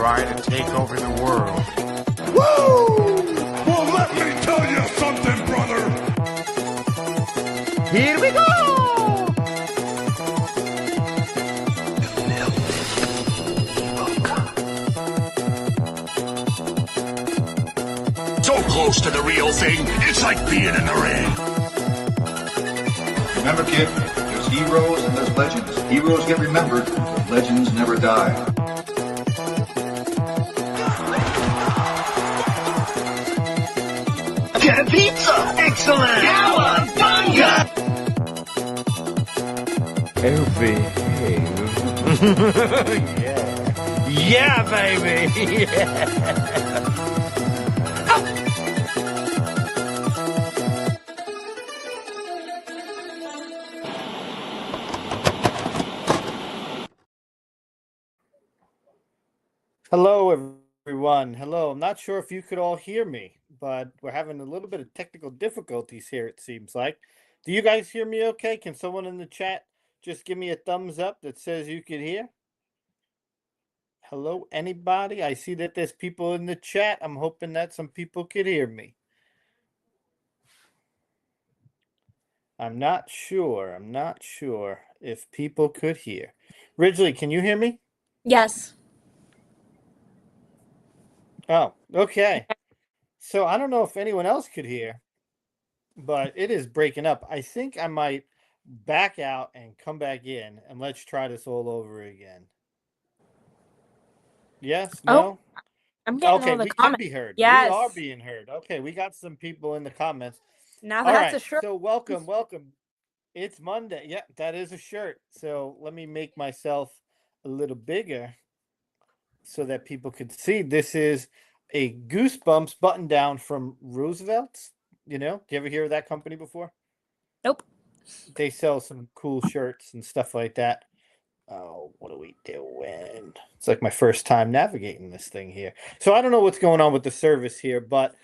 try to take over the world. Woo! Well, let me tell you something, brother. Here we go! So close to the real thing, it's like being in the ring. Remember, kid, there's heroes and there's legends. Heroes get remembered, but legends never die. Get a pizza! Excellent! Cowabunga! Oh, behave. Yeah, baby! Yeah! Hello, everyone. Hello. I'm not sure if you could all hear me, but we're having a little bit of technical difficulties here, it seems like. Do you guys hear me okay? Can someone in the chat just give me a thumbs up that says you could hear? Hello, anybody? I see that there's people in the chat. I'm hoping that some people could hear me. I'm not sure. I'm not sure if people could hear. Ridglee, can you hear me? Yes. Oh, okay. So I don't know if anyone else could hear, but it is breaking up. I think I might back out and come back in, and let's try this all over again. Yes? No? I'm getting Okay, all the we can comments. be heard. Yes. We are being heard. Okay, we got some people in the comments. Now All that's right, a shirt. so welcome. It's Monday. Yeah, that is a shirt. So let me make myself a little bigger so that people could see. This is a Goosebumps button down from Roosevelt's. You know, do you ever hear of that company before? Nope. They sell some cool shirts and stuff like that. Oh, what are we doing? It's like my first time navigating this thing here. So I don't know what's going on with the service here, but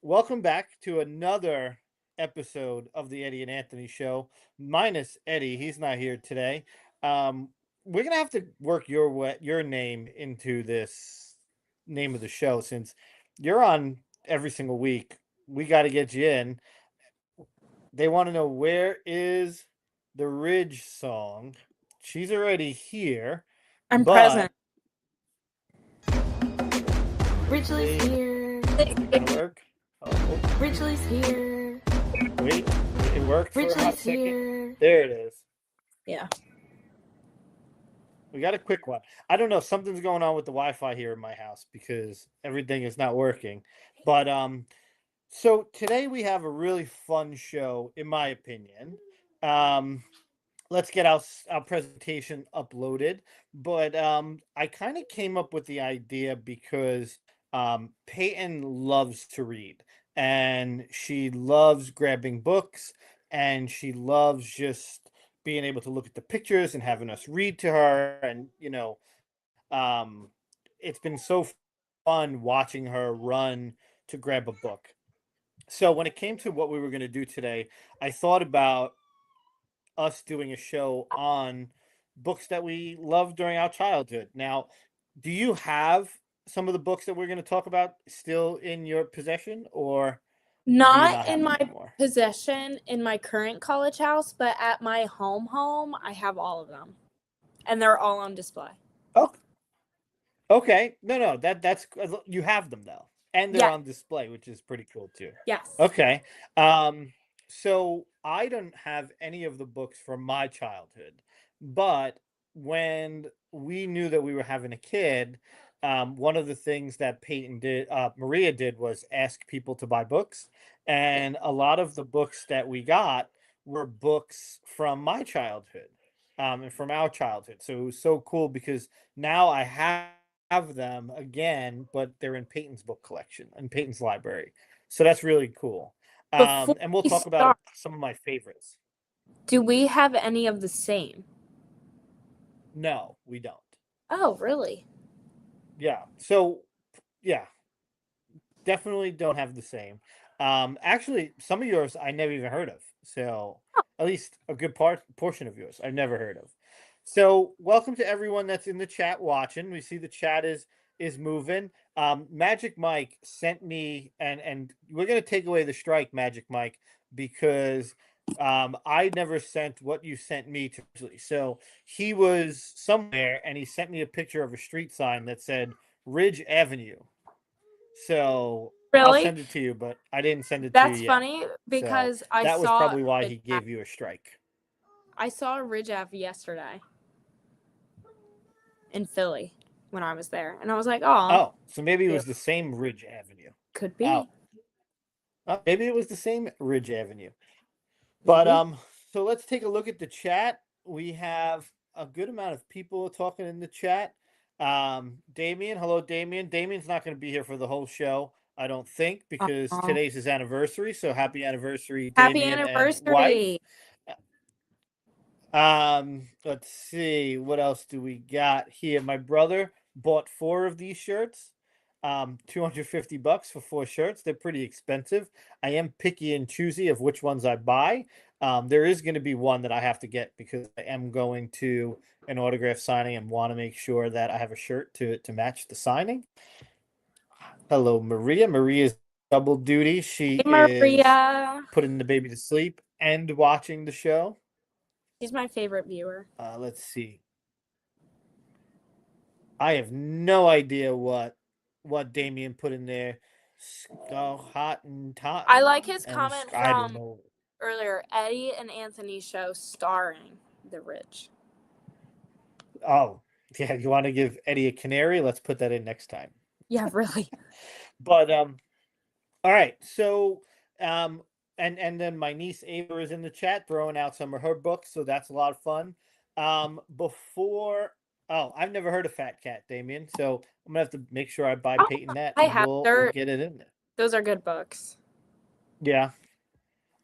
welcome back to another episode of the Eddie and Anthony Show. Minus Eddie, he's not here today. We're gonna have to work your name into this name of the show since you're on every single week. We got to get you in. They want to know, where is the Ridge song? She's already here. I'm but present. Ridglee's here. Is it gonna work? Oh, Ridglee's here. wait, it worked for a hot Ridglee's second. here. There it is. Yeah. We got a quick one. I don't know. Something's going on with the Wi-Fi here in my house because everything is not working. But so today we have a really fun show, in my opinion. Let's get our presentation uploaded. But I kind of came up with the idea because Peyton loves to read, and she loves grabbing books, and she loves just being able to look at the pictures and having us read to her. And it's been so fun watching her run to grab a book. So when it came to what we were going to do today, I thought about us doing a show on books that we loved during our childhood. Now, do you have some of the books that we're going to talk about still in your possession, or Not in have my them anymore? possession in my current college house, but at my home, I have all of them. And they're all on display. Oh, okay. No, that's you have them though, and they're Yeah. on display, which is pretty cool too. Yes. Okay. So I don't have any of the books from my childhood, but when we knew that we were having a kid, one of the things that Maria did, was ask people to buy books, and a lot of the books that we got were books from my childhood, and from our childhood. So it was so cool because now I have them again, but they're in Peyton's book collection, in Peyton's library. So that's really cool. Before And we'll we talk about start- some of my favorites. Do we have any of the same? No, we don't. Oh, really? Yeah. So, yeah, definitely don't have the same. Actually, some of yours I never even heard of. So, at least a good portion of yours I've never heard of. So welcome to everyone that's in the chat watching. We see the chat is moving. Magic Mike sent me, and we're gonna take away the strike, Magic Mike, because I never sent what you sent me to Ridgely. So he was somewhere and he sent me a picture of a street sign that said Ridge Avenue. So I'll Really? send it to you, but I didn't send it to you That's yet. funny So because I that was saw probably why Ridge he gave you a strike. I saw Ridge Ave yesterday in Philly when I was there, and I was like, "Oh, Oh, so maybe it was the same Ridge Avenue. could be." Oh, maybe it was the same Ridge Avenue. But Maybe. so let's take a look at the chat. We have a good amount of people talking in the chat. Damien, hello, Damien. Damien's not going to be here for the whole show, I don't think, because Aw. today's his anniversary. So happy anniversary, Happy Damien and wife. anniversary! Let's see, what else do we got here? My brother bought 4 of these shirts. $250 for 4 shirts. They're pretty expensive. I am picky and choosy of which ones I buy. There is going to be one that I have to get because I am going to an autograph signing and want to make sure that I have a shirt to match the signing. Hello, Maria. Maria's double duty. She Hey, is Maria. putting the baby to sleep and watching the show. She's my favorite viewer. Let's see. I have no idea what Damien put in there. Hot and tot. I like his And comment I don't from know. earlier. Eddie and Anthony's show starring the Ridge. Oh, yeah. You want to give Eddie a canary? Let's put that in next time. Yeah, really. But all right. So and then my niece Ava is in the chat throwing out some of her books, so that's a lot of fun. Before I've never heard of Fat Cat, Damien, so I'm gonna have to make sure I buy Oh, Peyton that, I and have. we'll get it in there. Those are good books. Yeah.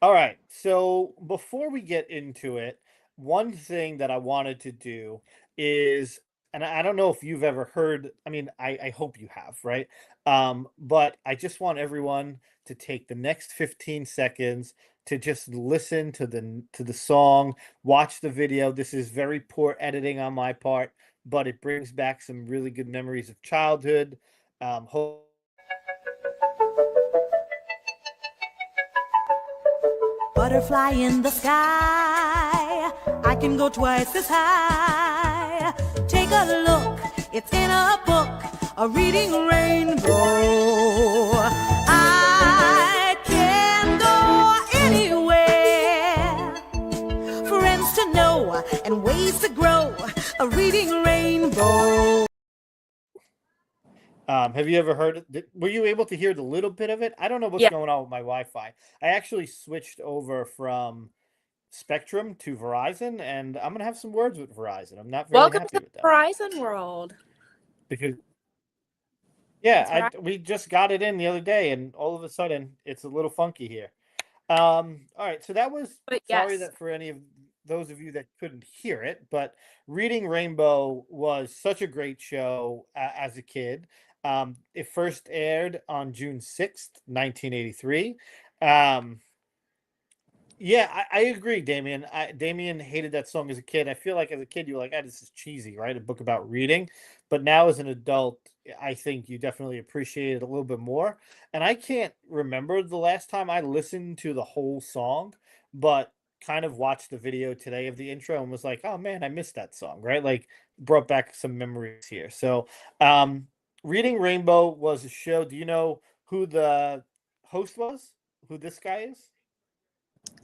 All right. So before we get into it, one thing that I wanted to do is, and I don't know if you've ever heard, I mean, I hope you have, right? But I just want everyone to take the next 15 seconds to just listen to the song, watch the video. This is very poor editing on my part, but it brings back some really good memories of childhood. Hope Butterfly in the sky, I can go twice as high. Take a look, it's in a book, a reading rainbow. I can go anywhere, friends to know and ways to grow, a reading rainbow. Have you ever heard it? Were you able to hear the little bit of it? I don't know what's Yeah. going on with my Wi-Fi. I actually switched over from Spectrum to Verizon, and I'm gonna have some words with Verizon. I'm not very Welcome happy to with them Horizon World. because That's what we just got it in the other day, and all of a sudden it's a little funky here. All right, so that was But sorry yes. that for any of those of you that couldn't hear it, but Reading Rainbow was such a great show as a kid. It first aired on June 6th, 1983. Yeah, I agree, Damien. Damien hated that song as a kid. I feel like as a kid, you were like, "Ah, this is cheesy, right? A book about reading." But now as an adult, I think you definitely appreciate it a little bit more. And I can't remember the last time I listened to the whole song, but kind of watched the video today of the intro and was like, "Oh man, I missed that song," right? Like brought back some memories here. So, Reading Rainbow was a show. Do you know who the host was? Who this guy is?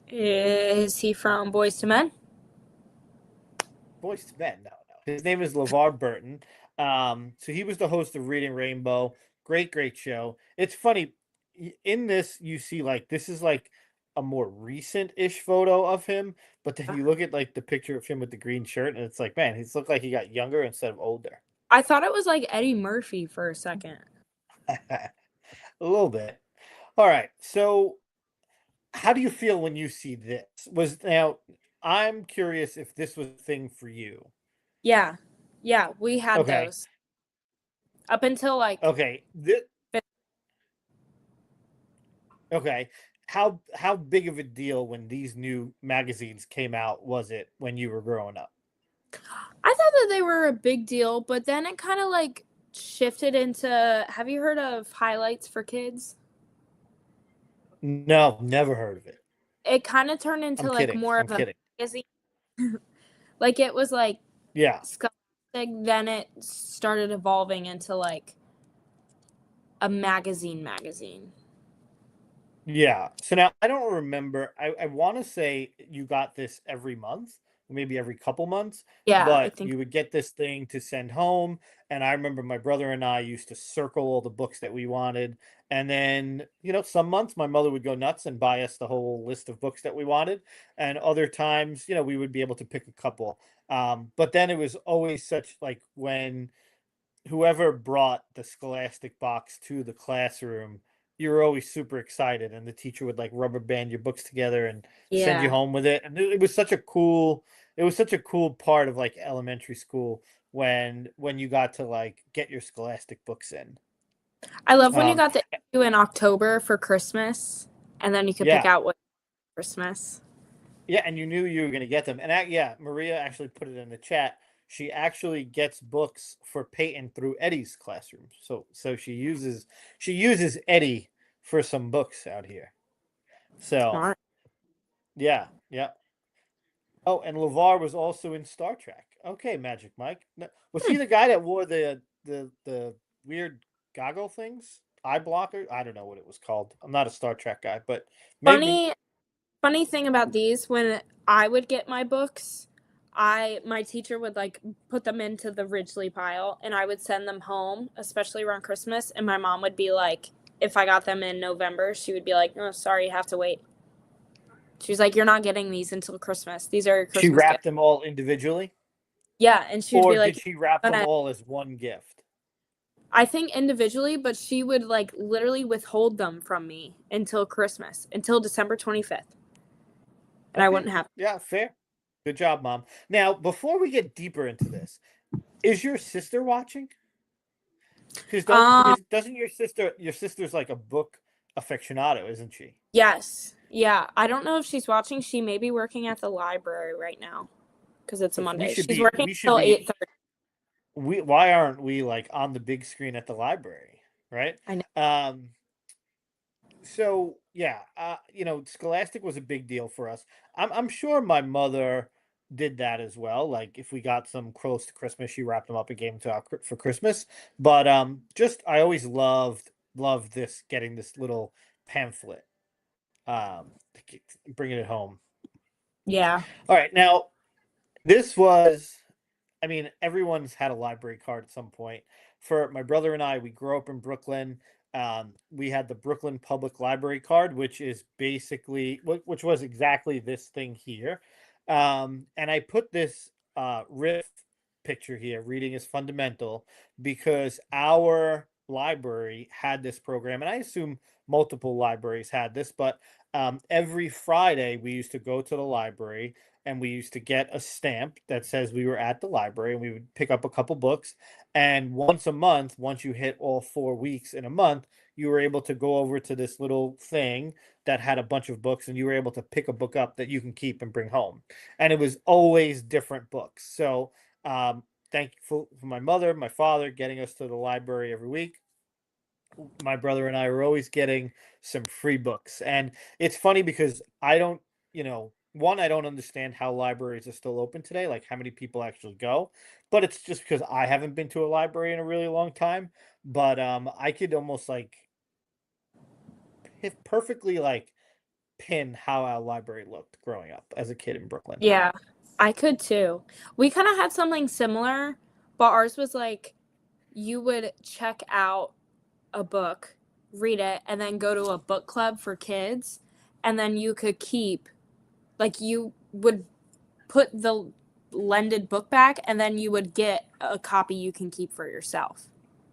Is he from Boys to Men? Boys to Men. No. His name is LeVar Burton. So he was the host of Reading Rainbow. Great show. It's funny. In this, you see like this is like a more recent-ish photo of him, but then you look at like the picture of him with the green shirt, and it's like, man, he's looked like he got younger instead of older. I thought it was like Eddie Murphy for a second. A little bit. All right. So how do you feel when you see this? I'm curious if this was a thing for you. Yeah. Yeah, we had Okay. those. Up until like Okay. Okay. How big of a deal when these new magazines came out was it when you were growing up? I thought that they were a big deal, but then it kind of like shifted into, have you heard of highlights for kids? No, never heard of it. It kind of turned I'm into like kidding. more I'm of a kidding. magazine. Like it was like Yeah. Scholastic, then it started evolving into like a magazine. Yeah. So now I don't remember. I want to say you got this every month, maybe every couple months, Yeah, I but think. you would get this thing to send home. And I remember my brother and I used to circle all the books that we wanted. And then, some months my mother would go nuts and buy us the whole list of books that we wanted. And other times, we would be able to pick a couple. But then it was always such like when whoever brought the Scholastic box to the classroom, you were always super excited, and the teacher would like rubber band your books together and send you Yeah. home with it. And it was such a cool part of like elementary school when you got to like get your Scholastic books in. I love when you Um, got the issue in October for Christmas, and then you could pick yeah, out what Christmas. yeah, and you knew you were going to get them. And yeah, Maria actually put it in the chat. She actually gets books for Peyton through Eddie's classroom. So she uses Eddie for some books out here. So Smart. yeah, yeah. Oh, and LeVar was also in Star Trek. Okay, Magic Mike. Was he the guy that wore the weird goggle things? Eye blocker? I don't know what it was called. I'm not a Star Trek guy, but maybe. Funny thing about these, when I would get my books, my teacher would like put them into the Ridgely pile, and I would send them home, especially around Christmas, and my mom would be like, if I got them in November, she would be like, "Oh, sorry, you have to wait." She's like, "You're not getting these until Christmas. These are your She Christmas wrapped gifts." them all individually, Yeah, and she would or be did like, she wrap them "Gonna-" all as one gift? I think individually, but she would like literally withhold them from me until Christmas, until December 25th, and I Okay. wouldn't have. Yeah, fair. Good job, Mom. Now, before we get deeper into this, is your sister watching? Because Um, doesn't your sister's like a book aficionado, isn't she? yes. Yeah. I don't know if she's watching. She may be working at the library right now because it's a Because we Monday. should She's be working we should until be 8:30. why aren't we like on the big screen at the library, right? I know. Um, so yeah, Scholastic was a big deal for us. I'm sure my mother did that as well. Like if we got some close to Christmas, she wrapped them up and gave them to us for Christmas. But just I always loved this getting this little pamphlet, um, bringing it home. Yeah. All right, now this was I mean, everyone's had a library card at some point. For my brother and I, we grew up in Brooklyn. We had the Brooklyn Public Library card, which is basically, which was exactly this thing here. And I put this Riff picture here, reading is fundamental, because our library had this program, and I assume multiple libraries had this, but every Friday we used to go to the library and we used to get a stamp that says we were at the library, and we would pick up a couple books. And once a month, once you hit all 4 weeks in a month, you were able to go over to this little thing that had a bunch of books, and you were able to pick a book up that you can keep and bring home. And it was always different books. So thankful for my mother, my father getting us to the library every week. My brother and I were always getting some free books. And it's funny because I don't, one, I don't understand how libraries are still open today, like how many people actually go. But it's just because I haven't been to a library in a really long time. But I could almost like perfectly like pin how our library looked growing up as a kid in Brooklyn. Yeah. I could too. We kind of had something similar, but ours was like you would check out a book, read it, and then go to a book club for kids. And then you could keep, like, you would put the lended book back, and then you would get a copy you can keep for yourself.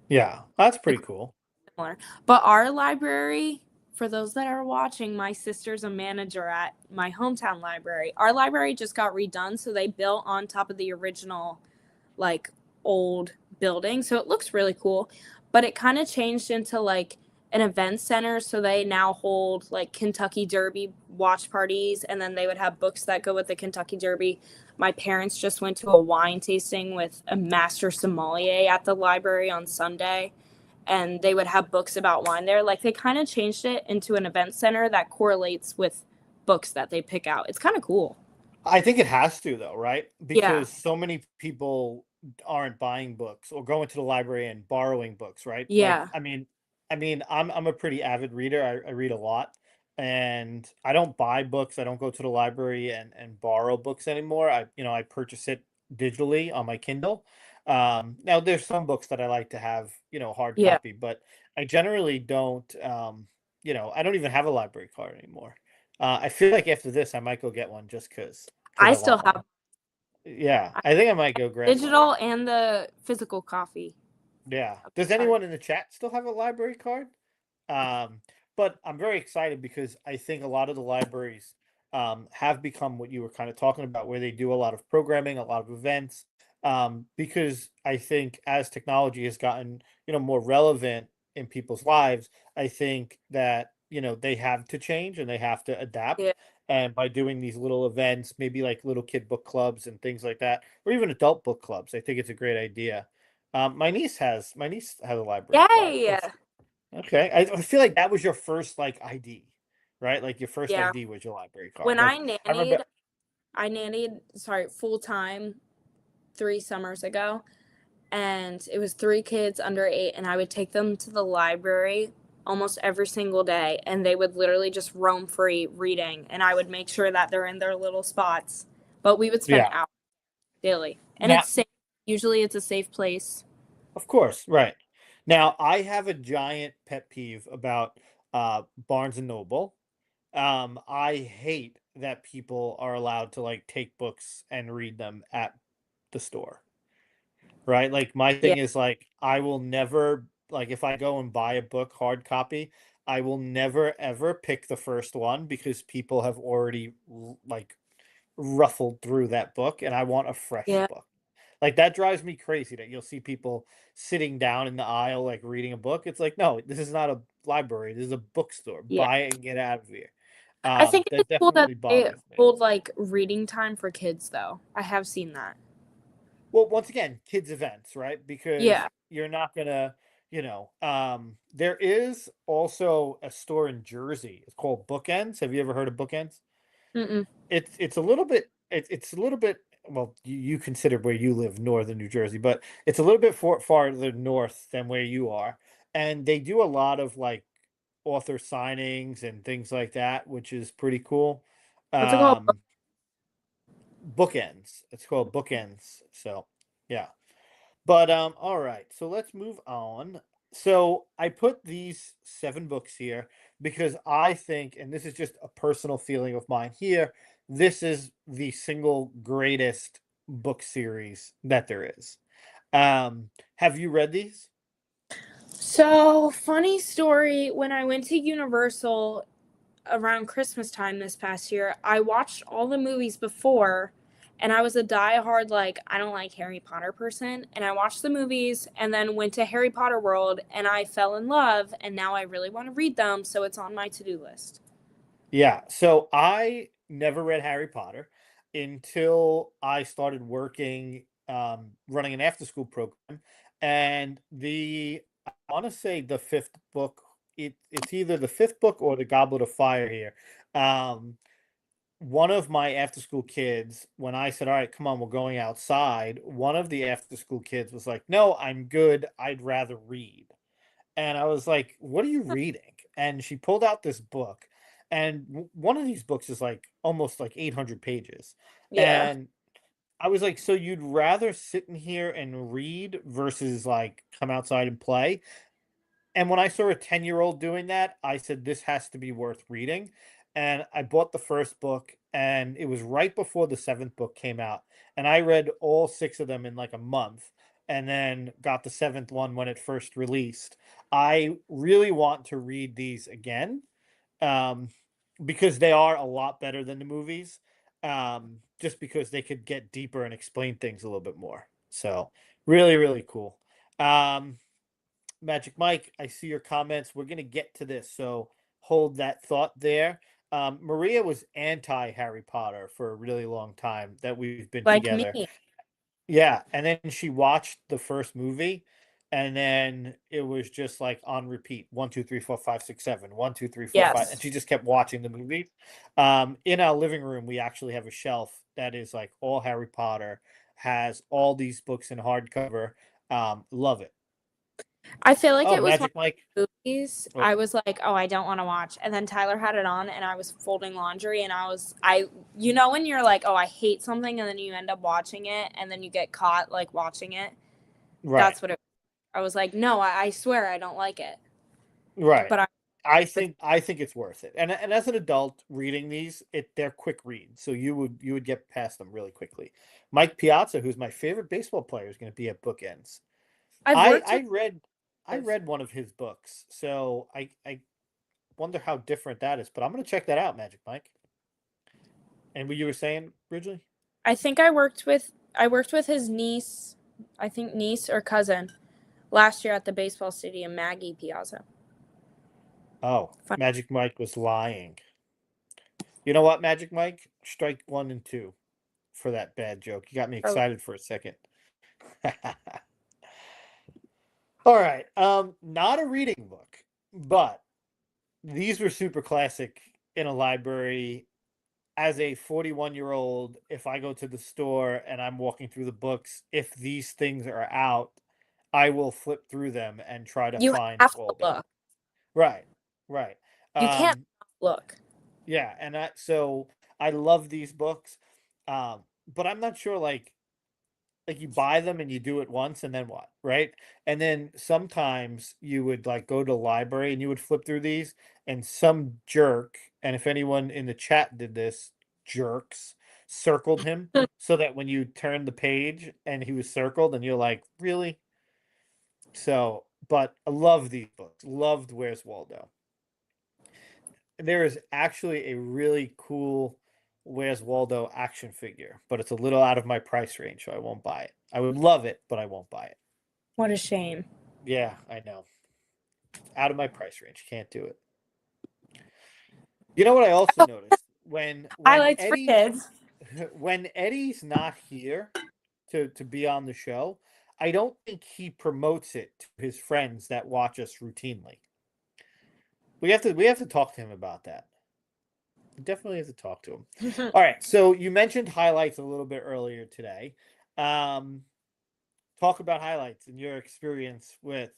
Yeah, that's pretty cool. Similar. But our library, for those that are watching, my sister's a manager at my hometown library. Our library just got redone, so they built on top of the original, like, old building. So it looks really cool. But it kind of changed into, like, an event center, so they now hold like Kentucky Derby watch parties, and then they would have books that go with the Kentucky Derby. My parents just went to a wine tasting with a master sommelier at the library on Sunday, and they would have books about wine there. Like they kind of changed it into an event center that correlates with books that they pick out. It's kind of cool. I think it has to though, right? Yeah. Because so many people aren't buying books or going to the library and borrowing books, right? Like, Yeah. I'm a pretty avid reader. I read a lot, and I don't buy books. I don't go to the library and borrow books anymore. I purchase it digitally on my Kindle. Now there's some books that I like to have, hard Yeah. copy, but I generally don't. I don't even have a library card anymore. I feel like after this, I might go get one just because I I still want one. have Yeah, I think I might go grab one. digital and the physical copy. Yeah. Does anyone in the chat still have a library card? Um, but I'm very excited because I think a lot of the libraries have become what you were kind of talking about, where they do a lot of programming, a lot of events. Because I think as technology has gotten, more relevant in people's lives, I think that, they have to change and they have to adapt. Yeah. And by doing these little events, maybe like little kid book clubs and things like that, or even adult book clubs, I think it's a great idea. My niece has a library card. Yay. Okay. I feel like that was your first like ID, right? Like your first Yeah. ID was your library card. When Like I remember. I nannied, sorry, full time 3 summers ago, and it was 3 kids under 8, and I would take them to the library almost every single day, and they would literally just roam free reading, and I would make sure that they're in their little spots. But we would spend Yeah. hours daily, and Now, it's safe. Usually, it's a safe place. of course, right. Now I have a giant pet peeve about Barnes and Noble. I hate that people are allowed to like take books and read them at the store. Right? Like my Yeah, thing is like I will never like if I go and buy a book hard copy, I will never ever pick the first one because people have already like ruffled through that book and I want a fresh yeah, book. Like that drives me crazy that you'll see people sitting down in the aisle like reading a book. It's like, no, this is not a library. This is a bookstore. yeah. Buy it and get out of here. I think That it's cool that definitely they bothers me. hold like reading time for kids, though. I have seen that. Well, once again, kids events, right? Because Yeah. you're not gonna, there is also a store in Jersey. It's called Bookends. Have you ever heard of Bookends? Mm-mm. It's a little bit it's a little bit well, you consider where you live, northern New Jersey, but it's a little bit farther north than where you are. And they do a lot of like author signings and things like that, which is pretty cool. What's it called? Um, Bookends. It's called Bookends. So yeah. But all right, so let's move on. So I put these 7 books here because I think, and this is just a personal feeling of mine here, this is the single greatest book series that there is. Have you read these? So, funny story, when I went to Universal around Christmas time this past year, I watched all the movies before, and I was a diehard, like, I don't like Harry Potter person. And I watched the movies and then went to Harry Potter World, and I fell in love, and now I really want to read them. So, it's on my to do list. Yeah, so I never read Harry Potter until I started working, running an after school program. And I want to say the fifth book, it's either the fifth book or the Goblet of Fire here. Um, one of my after school kids, when I said, all right, come on, we're going outside, one of the after school kids was like, no, I'm good. I'd rather read. And I was like, "What are you reading?" And she pulled out this book, and one of these books is like almost like 800 pages. Yeah. And I was like, "So you'd rather sit in here and read versus like come outside and play?" And when I saw a 10-year-old doing that, I said, "This has to be worth reading." And I bought the first book, and it was right before the seventh book came out. And I read all 6 of them in like a month, and then got the seventh one when it first released. I really want to read these again, um, because they are a lot better than the movies, just because they could get deeper and explain things a little bit more. So really, really cool. Um, Magic Mike, I see your comments. We're gonna get to this, so hold that thought there. Maria was anti Harry Potter for a really long time that we've been Like me. together. Yeah, and then she watched the first movie, and then it was just like on repeat. 1, 2, 3, 4, 5, 6, 7. 1, 2, 3, 4, 5, and Yes. she just kept watching the movies. In our living room, we actually have a shelf that is like all Harry Potter, has all these books in hardcover. Love it. I feel like Oh, it was one Magic Mike. of the movies Oh, I was like, oh, I don't want to watch. And then Tyler had it on and I was folding laundry and when you're like, oh, I hate something and then you end up watching it and then you get caught like watching it. right, That's what I was like, no, I swear I don't like it. right. But I think it's worth it. And as an adult reading these, they're quick reads, so you would get past them really quickly. Mike Piazza, who's my favorite baseball player, is going to be at Bookends. I've I worked I with read I read one of his books, so I wonder how different that is. But I'm going to check that out, Magic Mike. And what you were saying, Ridgely? I think I worked with his niece, I think niece or cousin, last year at the baseball stadium, Maggie Piazza. Oh, Fun. Magic Mike was lying. You know what, Magic Mike? Strike 1 and 2 for that bad joke. You got me Oh, excited for a second. All right. Not a reading book, but these were super classic in a library. As a 41-year-old, if I go to the store and I'm walking through the books, if these things are out, I will flip through them and try to you find have to Waldo. look. Right, right. You can't Um, look. yeah, and so I love these books. But I'm not sure like you buy them and you do it once and then what, right? And then sometimes you would like go to the library and you would flip through these and some jerk, and if anyone in the chat did this, jerks circled him so that when you turn the page and he was circled and you're like, really? So, but I love these books. Loved Where's Waldo. There is actually a really cool Where's Waldo action figure, but it's a little out of my price range, so I won't buy it. I would love it, but I won't buy it. What a shame. Yeah, I know. Out of my price range. Can't do it. You know what I also noticed? When Highlights for Eddie's kids. when Eddie's not here to be on the show, I don't think he promotes it to his friends that watch us routinely. We have to talk to him about that. We definitely have to talk to him. All right, so you mentioned highlights a little bit earlier today. Um, Talk about highlights and your experience with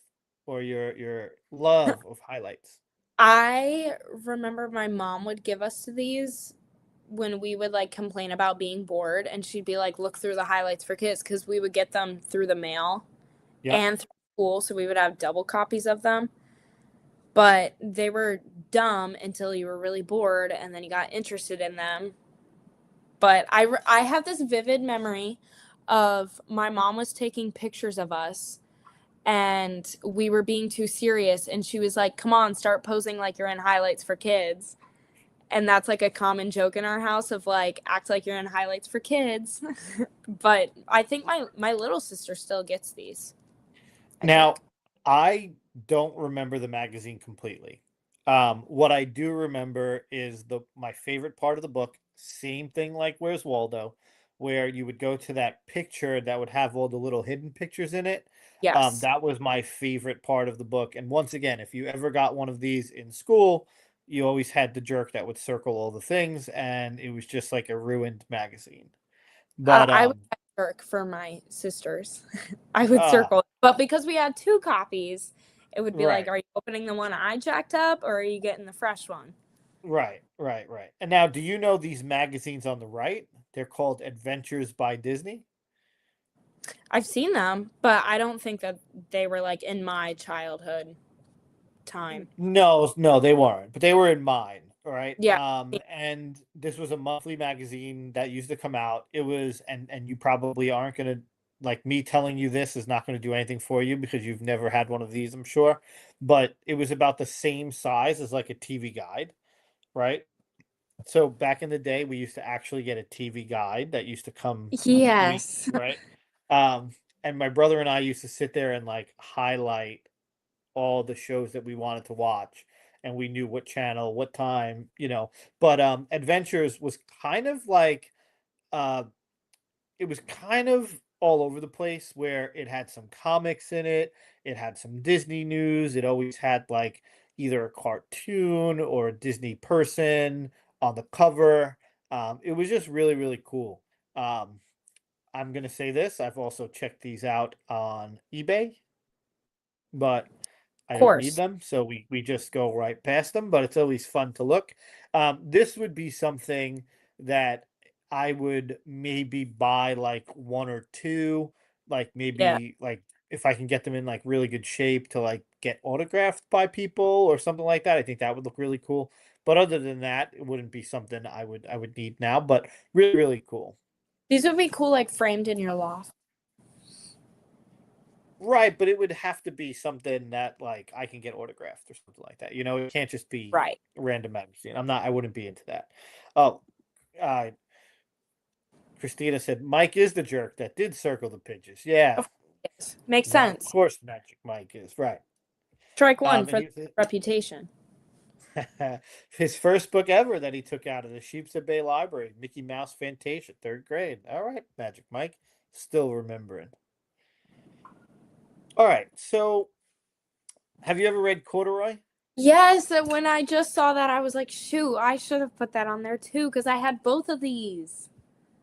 or your love of highlights. I remember my mom would give us these when we would like complain about being bored, and she'd be like, look through the highlights for kids, because we would get them through the mail Yeah. and through school, so we would have double copies of them. But they were dumb until you were really bored and then you got interested in them. But I have this vivid memory of my mom was taking pictures of us and we were being too serious, and she was like, come on, start posing like you're in highlights for kids. And that's like a common joke in our house of like, act like you're in highlights for kids. But I think my little sister still gets these. Now, I don't remember the magazine completely. What I do remember is my favorite part of the book, same thing like Where's Waldo, where you would go to that picture that would have all the little hidden pictures in it. Yes. That was my favorite part of the book. And once again, if you ever got one of these in school, you always had the jerk that would circle all the things, and it was just like a ruined magazine. But I would work for my sisters. I would ah, circle, but because we had two copies, it would be like, right. are you opening the one I jacked up, or are you getting the fresh one? Right, right, right. And now, do you know these magazines on the right? They're called Adventures by Disney. I've seen them, but I don't think that they were like in my childhood time. No, no, they weren't, but they were in mine. All right. Yeah. And this was a monthly magazine that used to come out. It was, and you probably aren't gonna like me telling you this is not going to do anything for you because you've never had one of these, I'm sure. But it was about the same size as like a TV guide, right? So back in the day, we used to actually get a TV guide that used to come Yes. right? Um, and my brother and I used to sit there and like highlight all the shows that we wanted to watch, and we knew what channel, what time, But Adventures was kind of like uh it was kind of all over the place where it had some comics in it, it had some Disney news, it always had like either a cartoon or a Disney person on the cover. It was just really, really cool. Um, I'm gonna say this, I've also checked these out on eBay, but I Of don't need course. them, so we just go right past them, but it's always fun to look. This would be something that I would maybe buy like one or two, like Yeah. maybe like if I can get them in like really good shape to like get autographed by people or something like that. I think that would look really cool. But other than that, it wouldn't be something I would need now, but really, really cool. These would be cool, like framed in your loft. Right, but it would have to be something that like I can get autographed or something like that. It can't just be Right. a random magazine. I wouldn't be into that. Oh, uh Christina said Mike is the jerk that did circle the pitches. Yeah. Of course. Makes Of sense. course Magic Mike is, right. Strike one And for reputation. his first book ever that he took out of the Sheepshead Bay Library, Mickey Mouse Fantasia, 3rd grade. All right, Magic Mike. Still remembering. All right, so have you ever read Corduroy? Yes, when I just saw that, I was like, shoot, I should have put that on there too, because I had both of these.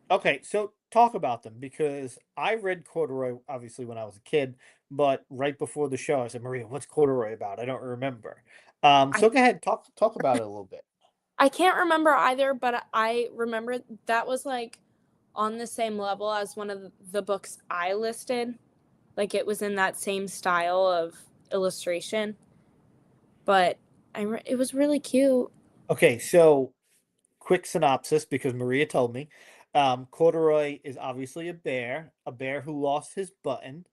Okay, so talk about them because I read Corduroy obviously when I was a kid, but right before the show, I said, Maria, what's Corduroy about? I don't remember. I So go ahead, talk about it a little bit. I can't remember either, but I remember that was like on the same level as one of the books I listed. Like it was in that same style of illustration, but it was really cute. Okay, so quick synopsis because Maria told me. Corduroy is obviously a bear who lost his button,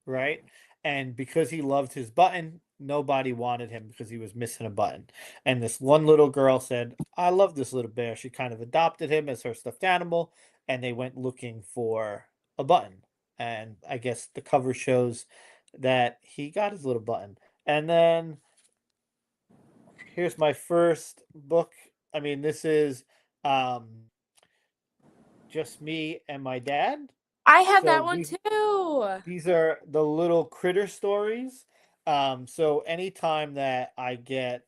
right? And because he loved his button, nobody wanted him because he was missing a button. And this one little girl said, I love this little bear. She kind of adopted him as her stuffed animal, and they went looking for a button. And I guess the cover shows that he got his little button. And then here's my first book. I mean, this is just me and my dad. I had that So one too. these are the little critter stories. So anytime that I get,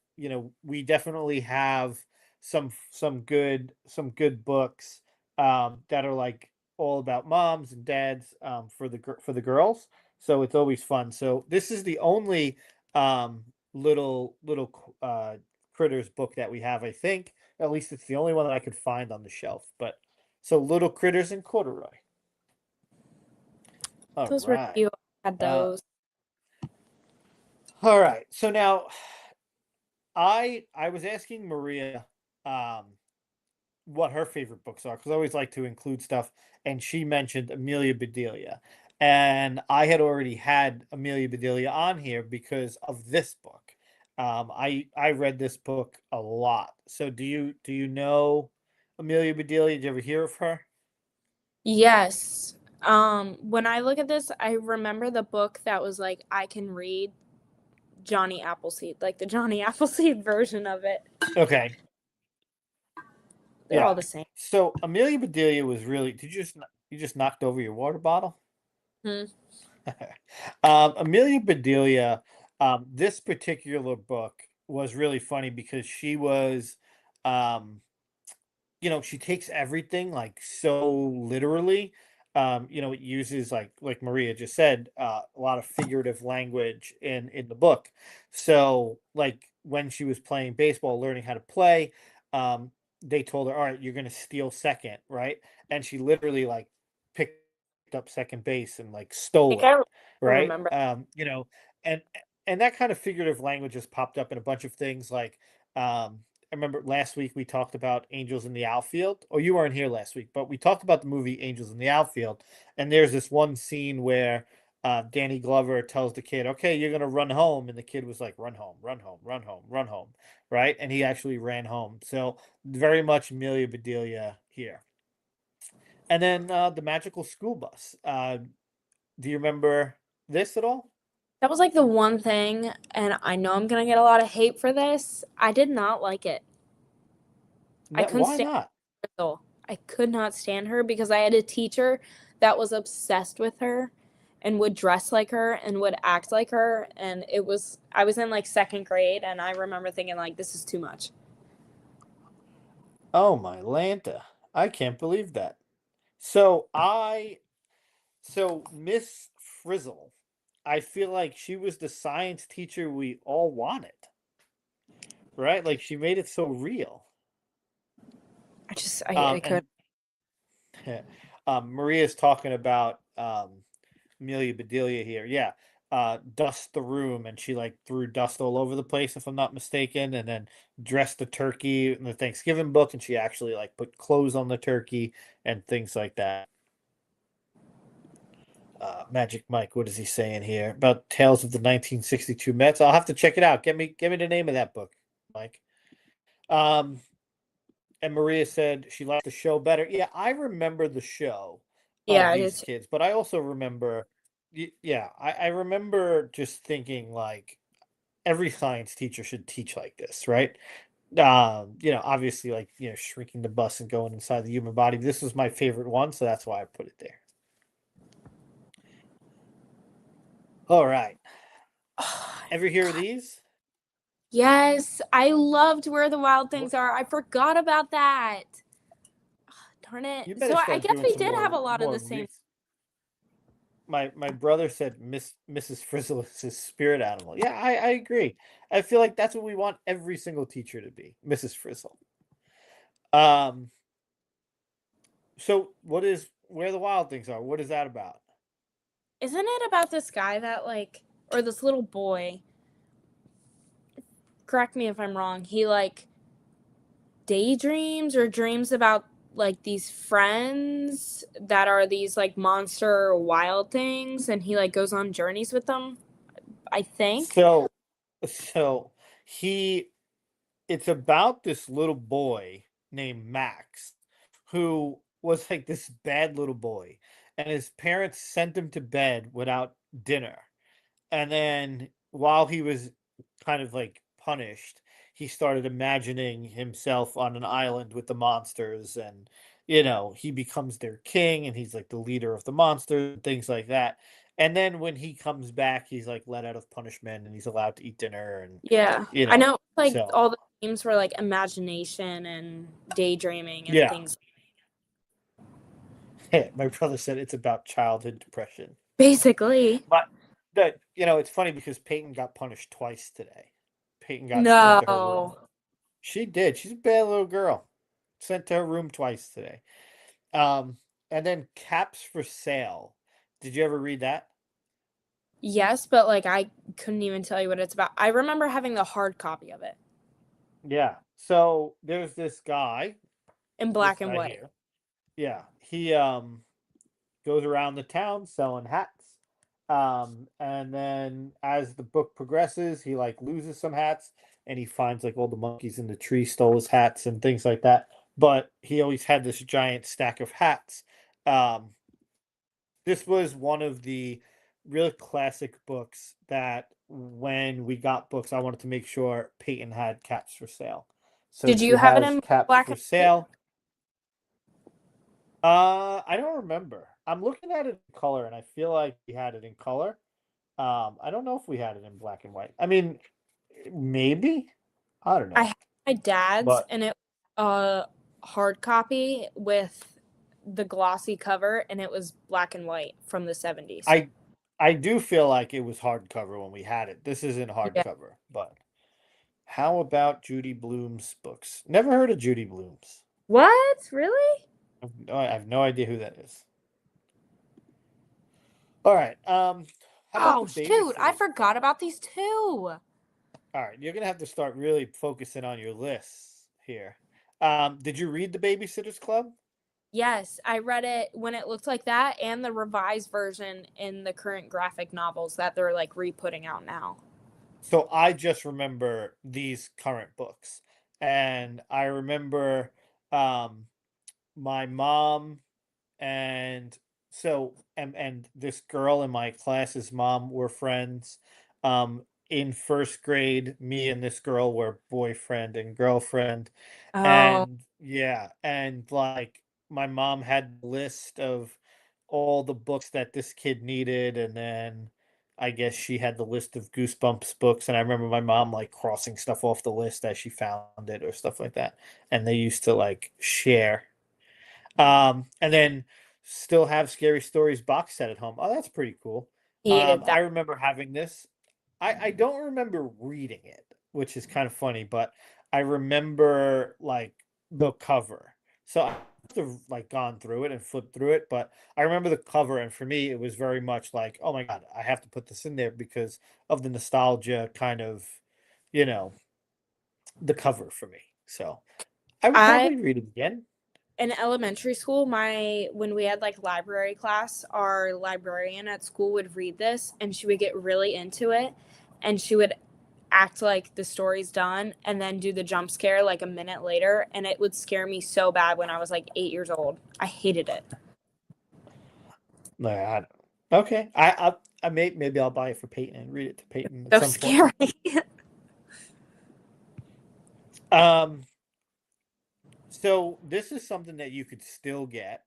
we definitely have some good books that are like all about moms and dads for the girls. So it's always fun. So this is the only um, little critters book that we have. I think at least it's the only one that I could find on the shelf. But so little critters and corduroy. All Those were right. cute. I had Uh, those. all right. So now I was asking Maria um what her favorite books are because I always like to include stuff, and she mentioned Amelia Bedelia. And I had already had Amelia Bedelia on here because of this book. I read this book a lot. So do you know Amelia Bedelia? Did you ever hear of her? Yes. When I look at this, I remember the book that was like I can read Johnny Appleseed, like the Johnny Appleseed version of it. Okay. They're all Yeah. the same. So Amelia Bedelia was really. Did you just knocked over your water bottle? Hmm. Amelia Bedelia, this particular book was really funny because she was, um, she takes everything like so literally. It uses like Maria just said, a lot of figurative language in the book. So like when she was playing baseball, learning how to play, um, they told her, "All right, you're gonna steal second, right?" And she literally like picked up second base and like I stole think it, I right? remember. And that kind of figurative language has popped up in a bunch of things like I remember last week we talked about Angels in the Outfield. Oh, you weren't here last week, but we talked about the movie Angels in the Outfield. And there's this one scene where Danny Glover tells the kid, "Okay, you're gonna run home," and the kid was like, "Run home, run home, run home, run home," right? And he actually ran home. So very much Amelia Bedelia here. And then the Magical School Bus. Do you remember this at all? That was like the one thing, and I know I'm gonna get a lot of hate for this. I did not like it. I couldn't Why stand not? Crystal. I could not stand her because I had a teacher that was obsessed with her and would dress like her and would act like her, and I was in like second grade, and I remember thinking like, this is too much. Oh my Lanta. I can't believe that. So Miss Frizzle, I feel like she was the science teacher we all wanted. Right? Like she made it so real. I could. And Maria's talking about Amelia Bedelia here. Yeah. Dust the room, and she like threw dust all over the place, if I'm not mistaken, and then dressed the turkey in the Thanksgiving book, and she actually like put clothes on the turkey and things like that. Magic Mike, what is he saying here about Tales of the 1962 Mets? I'll have to check it out. Give me the name of that book, Mike. Um, and Maria said she liked the show better. Yeah, I remember the show Yeah, of I did these too. kids, but I also remember, yeah, I remember just thinking like every science teacher should teach like this, right? Obviously, like shrinking the bus and going inside the human body. This was my favorite one, so that's why I put it there. All right. Ever hear of these? Yes, I loved Where the Wild Things Are. I forgot about that. Darn it. You So better I start guess doing we some did have a lot of more the same. My brother said Mrs. Frizzle is his spirit animal. Yeah, I agree. I feel like that's what we want every single teacher to be, Mrs. Frizzle. Um. So what is Where the Wild Things Are? What is that about? Isn't it about this guy that like, or this little boy? Correct me if I'm wrong. He like daydreams or dreams about like these friends that are these like monster wild things, and he like goes on journeys with them. I think. So so he it's about this little boy named Max who was like this bad little boy, and his parents sent him to bed without dinner. And then while he was kind of like punished, he started imagining himself on an island with the monsters, and he becomes their king, and he's like the leader of the monsters and things like that. And then when he comes back, he's like let out of punishment, and he's allowed to eat dinner, and Yeah, you I know know. Like so all the themes were like imagination and daydreaming and yeah. things. My brother said it's about childhood depression. Basically. But it's funny because Peyton got punished twice today. Peyton got sent to her room. No. She did. She's a bad little girl. Sent to her room twice today. Um, and then Caps for Sale. Did you ever read that? Yes, but like I couldn't even tell you what it's about. I remember having the hard copy of it Yeah. So there's this in this black and guy white. here. Yeah. He goes around the town selling hats. And then as the book progresses, he like loses some hats, and he finds like all the monkeys in the tree stole his hats and things like that. But he always had this giant stack of hats. Um, this was one of the real classic books that when we got books, I wanted to make sure Peyton had Caps for Sale. So Did she you have it has in Caps black for and white? Sale. I don't remember. I'm looking at it in color, and I feel like we had it in color. I don't know if we had it in black and white. I mean, maybe. I don't I know. had my dad's, But and it hard copy with the glossy cover, and it was black and white from the 70s. I do feel like it was hardcover when we had it. This isn't Yeah. hardcover, but how about Judy Blume's books? Never heard of Judy Blume's. What? Really? I have no idea who that is. All right. How about Oh, the shoot. I Babysitters forgot Club? about these too. All right, you're gonna have to start really focusing on your lists here. Did you read the Babysitters Club? Yes, I read it when it looked like that and the revised version in the current graphic novels that they're like re-putting out now. So I just remember these current books, and I remember um, my mom and and this girl in my class's mom were friends, in first grade, me and this girl were boyfriend and girlfriend. Oh, And yeah, and like my mom had a list of all the books that this kid needed, and then I guess she had the list of Goosebumps books, and I remember my mom like crossing stuff off the list as she found it or stuff like that. And they used to like share. And then still have Scary Stories box set at home. Oh, that's pretty cool. hated I that. remember having this. I don't remember reading it, which is kind of funny, but I remember like the cover. So I must have like gone through it and flipped through it, but I remember the cover, and for me, it was very much like, oh my God, I have to put this in there because of the nostalgia kind of, you know, the cover for me. So I would I probably read it again. in elementary school, my when we had like library class, our librarian at school would read this and she would get really into it and she would act like the story's done and then do the jump scare like a minute later, and it would scare me so bad when I was like 8 years old. I hated it. No, I don't. Okay, I maybe I'll buy it for Peyton and read it to Peyton at So some point. scary. Um, so this is something that you could still get.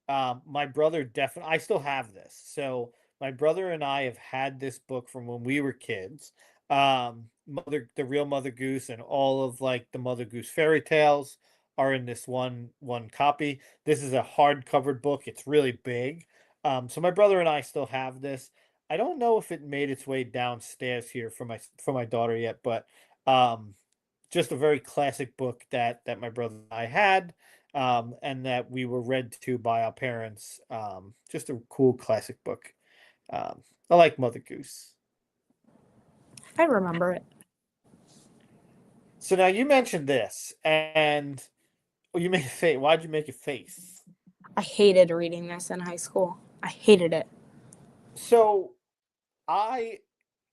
My brother definitely, I still have this. So my brother and I have had this book from when we were kids. The Real Mother Goose, and all of like the Mother Goose fairy tales are in this one copy. This is a hard-covered book. It's really big. So my brother and I still have this. I don't know if it made its way downstairs here for my daughter yet, but um just a very classic book that my brother and I had, and that we were read to by our parents. Just a cool classic book. I like Mother Goose. I remember it. So now you mentioned this, and you made a face. Why'd you make a face? I hated reading this in high school. I hated it. So I,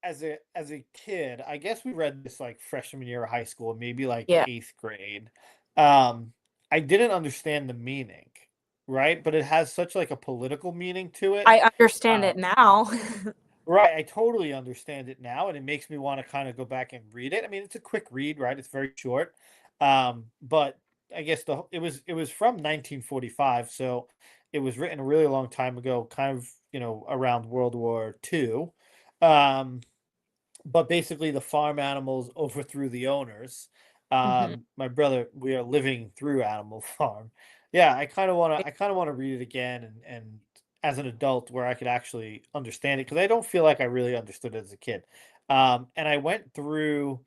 as a kid, I guess we read this like freshman year of high school, maybe like Yeah. eighth grade. Um, I didn't understand the meaning, right? But it has such like a political meaning to it. I understand Um, it now. right, I totally understand it now, and it makes me want to kind of go back and read it. I mean, it's a quick read, right? It's very short. But I guess it was from 1945, so it was written a really long time ago, kind of, around World War II. Um, but basically the farm animals overthrew the owners. Mhm. My brother, we are living through Animal Farm. Yeah, I kind of want to read it again, and as an adult where I could actually understand it, because I don't feel like I really understood it as a kid. And um I went through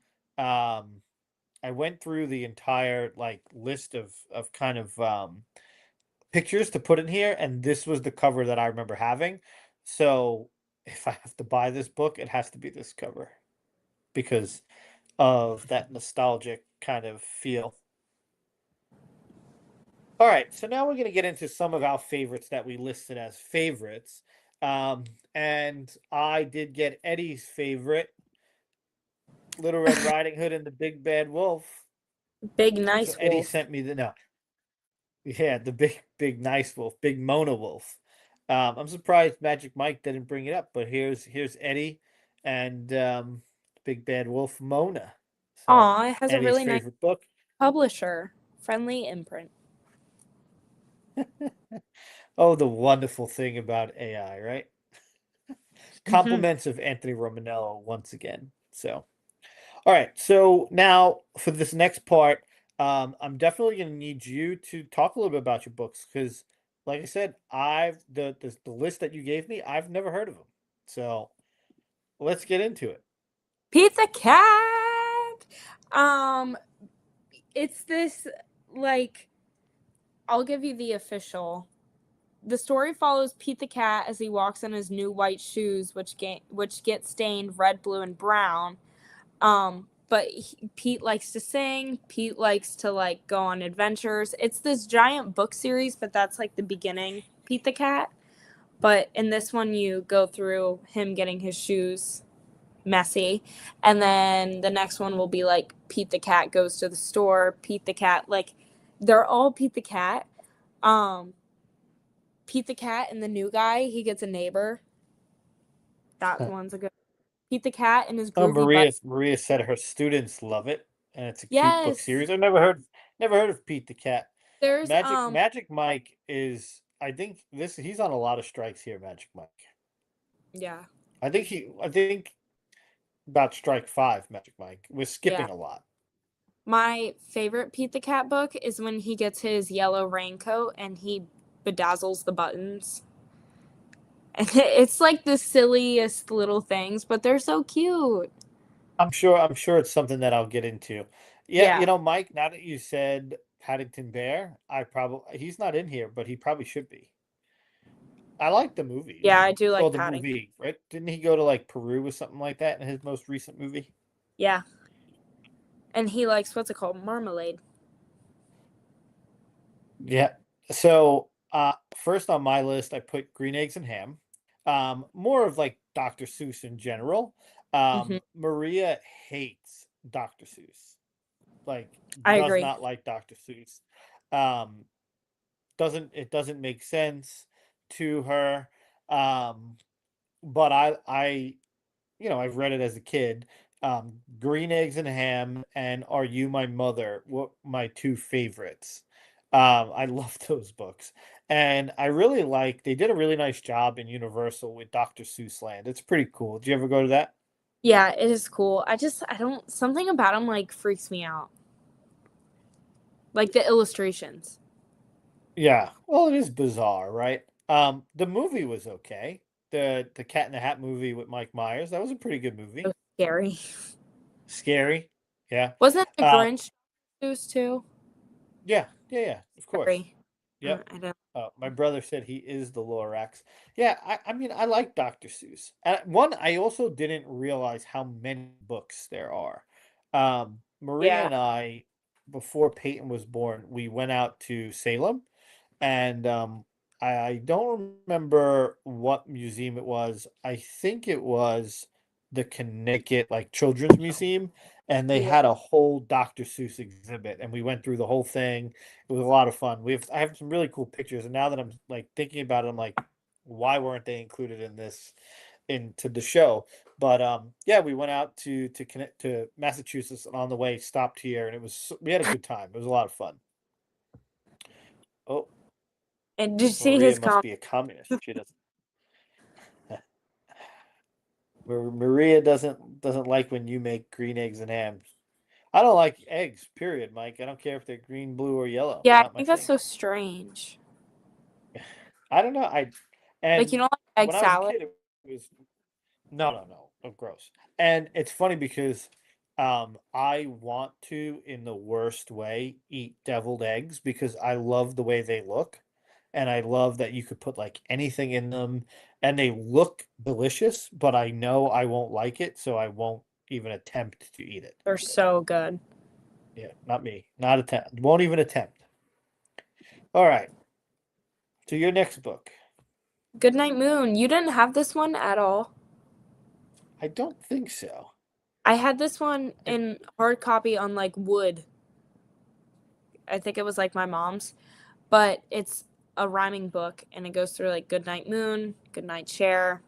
the entire like list of kind of pictures to put in here, and this was the cover that I remember having. So if I have to buy this book, it has to be this cover because of that nostalgic kind of feel. All right, so now we're going to get into some of our favorites that we listed as favorites. And I did get Eddie's favorite, Little Red Riding Hood and the Big Bad Wolf. Big So nice Eddie wolf. sent me the no, yeah, the big nice wolf, big Mona wolf. I'm surprised Magic Mike didn't bring it up, but here's Eddie and Big Bad Wolf Mona. So Aw, it has a Eddie's really nice favorite book. publisher. Friendly imprint. Oh, the wonderful thing about AI, right? Mhm. Compliments of Anthony Romanello once again. So, all right. So now for this next part, I'm definitely going to need you to talk a little bit about your books because, like I said, the list that you gave me, I've never heard of them. So let's get into it. Pizza Cat. Um, it's this like I'll give you the official. The story follows Pete the cat as he walks in his new white shoes, which get stained red, blue, and brown. But Pete likes to sing. Pete likes to like go on adventures. It's this giant book series, but that's like the beginning. Pete the cat. But in this one, you go through him getting his shoes messy, and then the next one will be like Pete the cat goes to the store. Pete the cat, like they're all Pete the cat. Um, Pete the cat and the new guy, he gets a neighbor. That one's a good. Pete the Cat and his Oh, groovy butt. Maria said her students love it, and it's a cute book Yes. series. I've never heard of Pete the Cat. There's Magic Mike is, I think he's on a lot of strikes here, Magic Mike. yeah. I think about strike 5, Magic Mike. We're skipping Yeah. a lot. My favorite Pete the Cat book is when he gets his yellow raincoat and he bedazzles the buttons. And it's like the silliest little things, but they're so cute. I'm sure it's something that I'll get into. Yeah, Yeah. Mike, now that you said Paddington Bear, he's not in here, but he probably should be. I like the movies. Yeah, I do Well, like the Paddington. movie, right? Didn't he go to like Peru or something like that in his most recent movie? Yeah. And he likes, what's it called? Marmalade. Yeah. So, first on my list, I put Green Eggs and Ham. More of like Dr. Seuss in general. Maria hates Dr. Seuss. Like, I does agree. not like Dr. Seuss. Um, doesn't make sense to her. But I've read it as a kid. Green Eggs and Ham and Are You My Mother were my two favorites. I love those books. And I really they did a really nice job in Universal with Dr. Seuss Land. It's pretty cool. Did you ever go to that? Yeah, it is cool. I don't, something about him like freaks me out. Like the illustrations. Yeah. Well, it is bizarre, right? The movie was okay. The Cat in the Hat movie with Mike Myers. That was a pretty good movie. So scary. Scary. Yeah. Wasn't the Uh, Grinch Seuss too? yeah, of course. Sorry. Yep. I don't. My brother said he is the Lorax. Yeah, I mean, I like Dr. Seuss. One, I also didn't realize how many books there are. Maria Yeah. and I, before Peyton was born, we went out to Salem, and I don't remember what museum it was. I think it was the Connecticut like Children's Museum, and they Yeah. had a whole Dr. Seuss exhibit, and we went through the whole thing. It was a lot of fun. I have some really cool pictures, and now that I'm like thinking about it, I'm like, why weren't they included in this into the show? But yeah, we went out to connect to Massachusetts, and on the way stopped here, and we had a good time. It was a lot of fun. Oh, And did you see Maria his must comment? be a communist. She doesn't. Maria doesn't like when you make green eggs and ham. I don't like eggs, period, Mike. I don't care if they're green, blue, or yellow. Yeah, I Not my think that's thing. so strange. I don't know. Like And you don't like egg when I was a salad? kid, it was no, gross. And it's funny because I want to, in the worst way, eat deviled eggs because I love the way they look. And I love that you could put like anything in them and they look delicious, but I know I won't like it, so I won't even attempt to eat it. They're so good. Yeah, not me. Not attempt. Won't even attempt. All right. To your next book. Goodnight Moon. You didn't have this one at all. I don't think so. I had this one in hard copy on like wood. I think it was like my mom's, but it's a rhyming book and it goes through like Goodnight Moon, Goodnight Chair,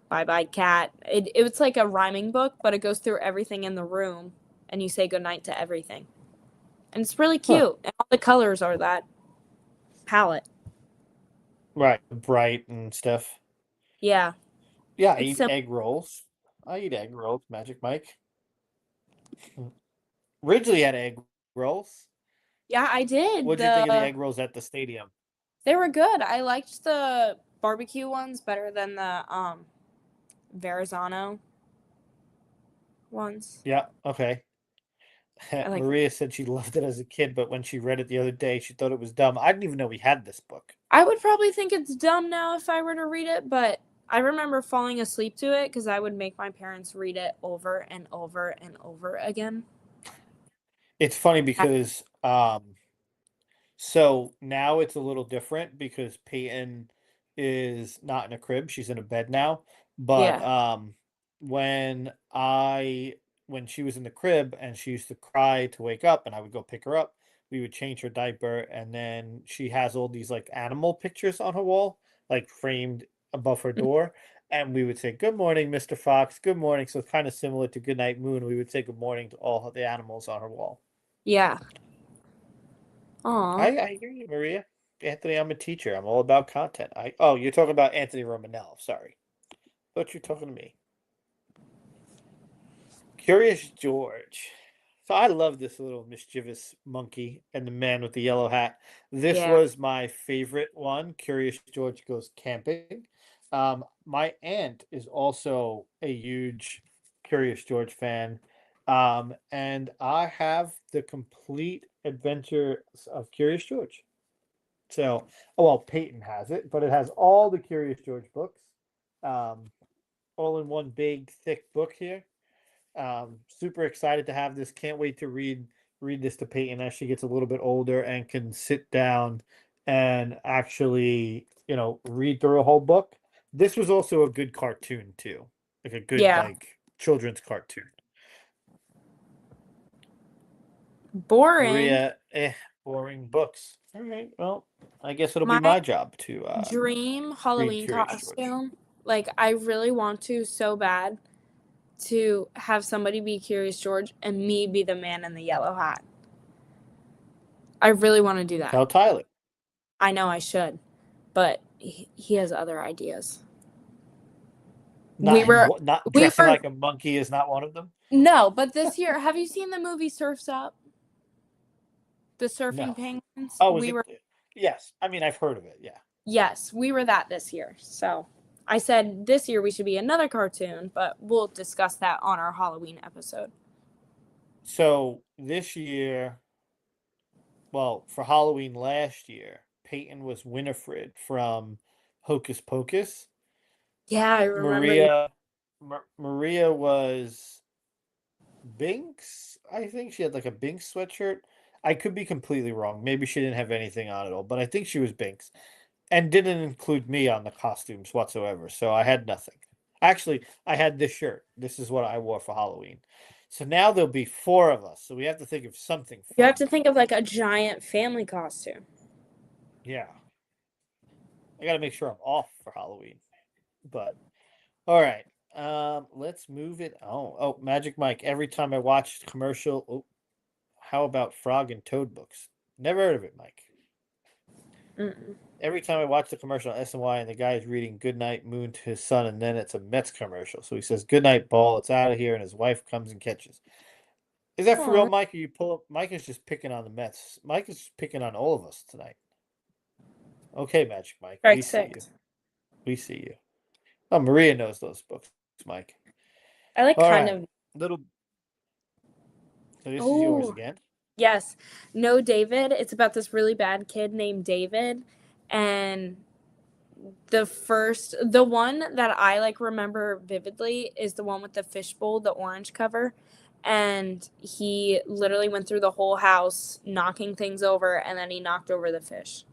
Bye Bye Cat. It's like a rhyming book, but it goes through everything in the room and you say goodnight to everything. And it's really cute. Huh. And all the colors are that palette. Right. Bright and stuff. Yeah. Yeah, I It's eat simple. egg rolls. I eat egg rolls, Magic Mike. Ridgely had egg rolls. Yeah, I did. What'd you think of the egg rolls at the stadium? They were good. I liked the barbecue ones better than the Verrazano ones. Yeah, okay. like Maria said she loved it as a kid, but when she read it the other day, she thought it was dumb. I didn't even know we had this book. I would probably think it's dumb now if I were to read it, but I remember falling asleep to it because I would make my parents read it over and over and over again. It's funny because so now it's a little different because Peyton is not in a crib, she's in a bed now. But when she was in the crib and she used to cry to wake up and I would go pick her up, we would change her diaper, and then she has all these like animal pictures on her wall, like framed above her door. and we would say, "Good morning, Mr. Fox. Good morning." So kind of similar to Good Night Moon, we would say good morning to all the animals on her wall. Yeah. Aw. I hear you, Maria. Anthony, I'm a teacher. I'm all about content. You're talking about Anthony Romanello. Sorry. Thought you were talking to me. Curious George. So I love this little mischievous monkey and the man with the yellow hat. This Yeah. was my favorite one. Curious George Goes Camping. My aunt is also a huge Curious George fan. And I have the complete adventures of Curious George. So, well, Peyton has it, but it has all the Curious George books, all in one big, thick book here. Super excited to have this. Can't wait to read this to Peyton as she gets a little bit older and can sit down and actually, read through a whole book. This was also a good cartoon too, like a good Yeah. children's cartoon. Boring. Maria, boring books. All right, well, I guess it'll be My my job to dream Halloween Curious George. costume. Like, I really want to so bad to have somebody be Curious George and me be the man in the yellow hat. I really want to do that. Tell Tyler. I know I should, but he has other ideas. Not we dressing were- like a monkey is not one of them. No, but this year, have you seen the movie Surf's Up? The surfing No. penguins? Oh, yes. I mean, I've heard of it. Yeah. Yes, we were that this year. So I said this year we should be another cartoon, but we'll discuss that on our Halloween episode. So this year, well, for Halloween last year, Peyton was Winifred from Hocus Pocus. Yeah, I remember. Maria was Binks. I think she had like a Binks sweatshirt. I could be completely wrong. Maybe she didn't have anything on at all, but I think she was Binks and didn't include me on the costumes whatsoever. So I had nothing. Actually, I had this shirt. This is what I wore for Halloween. So now there'll be 4 of us. So we have to think of something fun. You have to think of like a giant family costume. Yeah. I got to make sure I'm off for Halloween. But all right. Let's move it. Oh, Magic Mike. Every time I watch the commercial, how about Frog and Toad books? Never heard of it, Mike. Mm-mm. Every time I watch the commercial on SNY and the guy is reading Goodnight Moon to his son, and then it's a Mets commercial. So he says, "Goodnight, ball. It's out of here," and his wife comes and catches. Is that for real, Mike? Or you pull up? Mike is just picking on the Mets. Mike is picking on all of us tonight. Okay, Magic Mike. Strike We see six. you. We see you. Oh, Maria knows those books, Mike. I like All kind right. of. Little. So this is yours Oh. again. Yes. No, David. It's about this really bad kid named David. And the one that I like remember vividly is the one with the fishbowl, the orange cover. And he literally went through the whole house knocking things over, and then he knocked over the fish.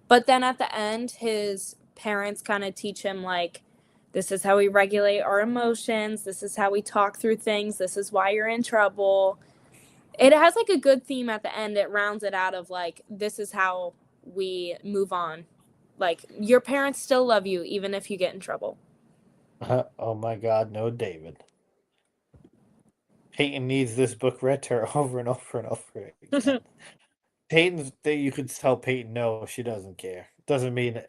But then at the end, his parents kind of teach him, like, this is how we regulate our emotions. This is how we talk through things. This is why you're in trouble. It has like a good theme at the end. It rounds it out of like, this is how we move on. Like, your parents still love you even if you get in trouble. Oh my God, no, David. Peyton needs this book read to her over and over and over again. You could tell Peyton no, she doesn't care. Doesn't mean,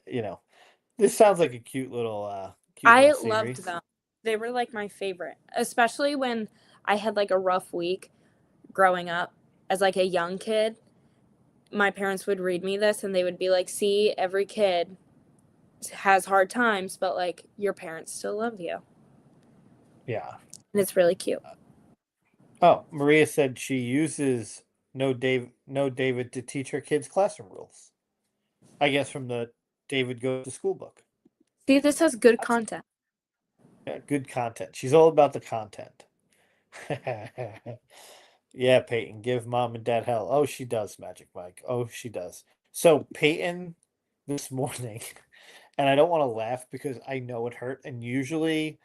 this sounds like a cute little I little loved series. them. They were like my favorite, especially when I had like a rough week growing up as like a young kid. My parents would read me this and they would be like, see, every kid has hard times, but like your parents still love you. Yeah. And it's really cute. Oh, Maria said she uses No David to teach her kids classroom rules. I guess from the David Goes to School book. See, this has good content. Yeah, good content. She's all about the content. Yeah, Peyton, give mom and dad hell. Oh, she does, Magic Mike. Oh, she does. So Peyton this morning, and I don't want to laugh because I know it hurt. And usually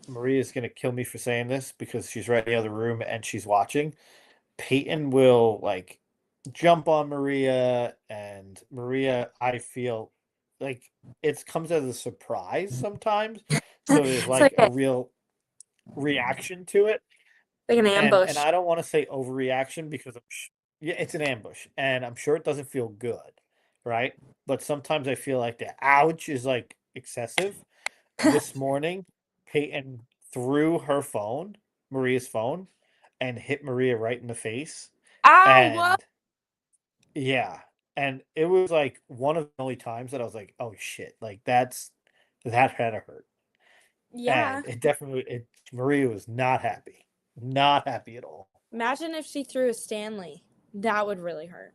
Maria's gonna kill me for saying this because she's right in the other room and she's watching. Peyton will like jump on Maria, and Maria, I feel, like it comes as a surprise sometimes. So there's It's like like a real reaction to it. an And ambush. I don't want to say overreaction because yeah, it's an ambush, and I'm sure it doesn't feel good, right? But sometimes I feel like the ouch is like excessive. This morning, Peyton threw her phone, Maria's phone, and hit Maria right in the face. Ow! What? And yeah, and it was like one of the only times that I was like, "Oh shit!" Like that had to hurt, Yeah. and it definitely Maria was not happy at all. Imagine if she threw a Stanley. That would really hurt.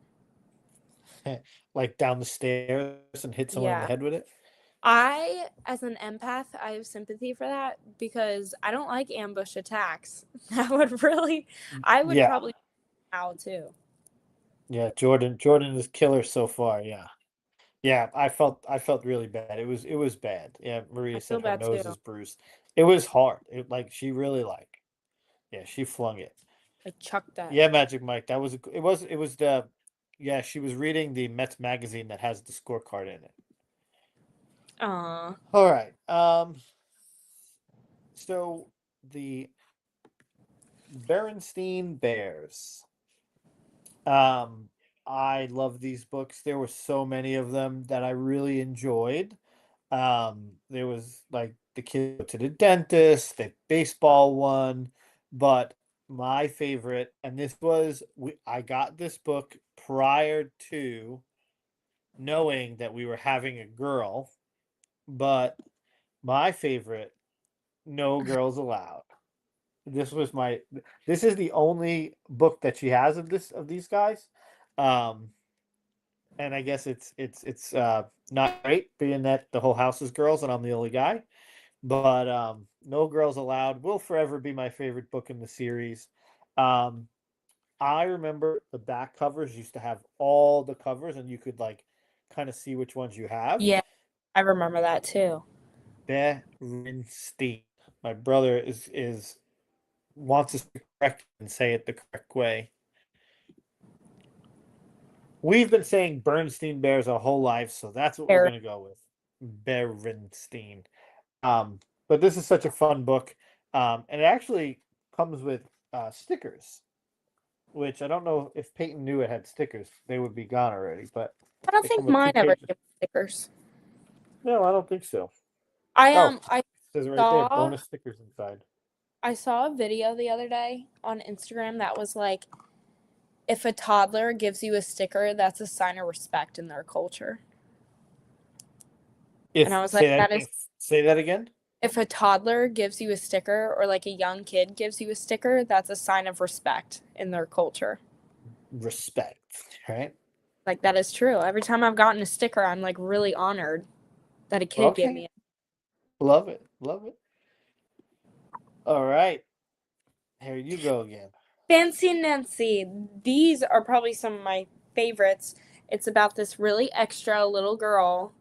Like down the stairs and hit someone in the Yeah. head with it. I, as an empath, I have sympathy for that because I don't like ambush attacks. That would really, I would Yeah, probably ow too. yeah. Jordan is killer so far. Yeah, yeah. I felt really bad. It was bad. Yeah, I Maria feel said her bad nose too. is bruised. It was hard. It like she really like yeah she flung it. Like chuck that. Yeah, Magic Mike. That was it was the yeah she was reading the Mets magazine that has the scorecard in it. Aw. All right. So the Berenstein Bears. Um, I love these books. There were so many of them that I really enjoyed. There was like the kid Go to the dentist, the baseball one, but my favorite, and this was I got this book prior to knowing that we were having a girl, but my favorite, No Girls Allowed. This was my this is the only book that she has of these guys. Um, and I guess it's not great being that the whole house is girls and I'm the only guy. But No Girls Allowed will forever be my favorite book in the series. Um, I remember the back covers used to have all the covers and you could like kind of see which ones you have. Yeah, I remember that too. Berenstein. My brother is wants us to correct and say it the correct way. We've been saying Bernstein Bears our whole life, so that's what we're Fair. gonna go with. Berenstein. But this is such a fun book. And it actually comes with stickers, which I don't know if Peyton knew it had stickers. They would be gone already, but I don't they come think with two mine ever pages. gave stickers. No, I don't think so. I Oh, I it says it right there, saw bonus stickers inside. I saw a video the other day on Instagram that was like, if a toddler gives you a sticker, that's a sign of respect in their culture. And I was like, that is, Say that again. if a toddler gives you a sticker or like a young kid gives you a sticker, that's a sign of respect in their culture. Respect, right? Like that is true. Every time I've gotten a sticker, I'm like really honored that a kid gave me Okay. it. Love it. Love it. All right. Here you go again. Fancy Nancy. These are probably some of my favorites. It's about this really extra little girl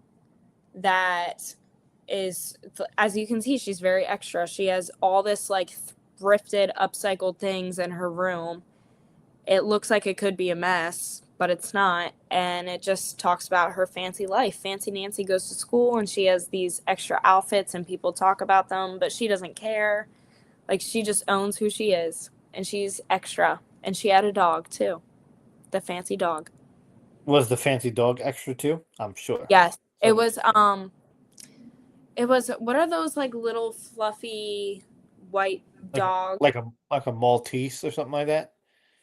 that is, as you can see, she's very extra. She has all this like thrifted, upcycled things in her room. It looks like it could be a mess, but it's not. And it just talks about her fancy life. Fancy Nancy goes to school and she has these extra outfits and people talk about them, but she doesn't care. Like she just owns who she is and she's extra. And she had a dog too. The fancy dog. Was the fancy dog extra too? I'm sure. Yes. It So was what are those like little fluffy white dogs? like a Maltese or something like that.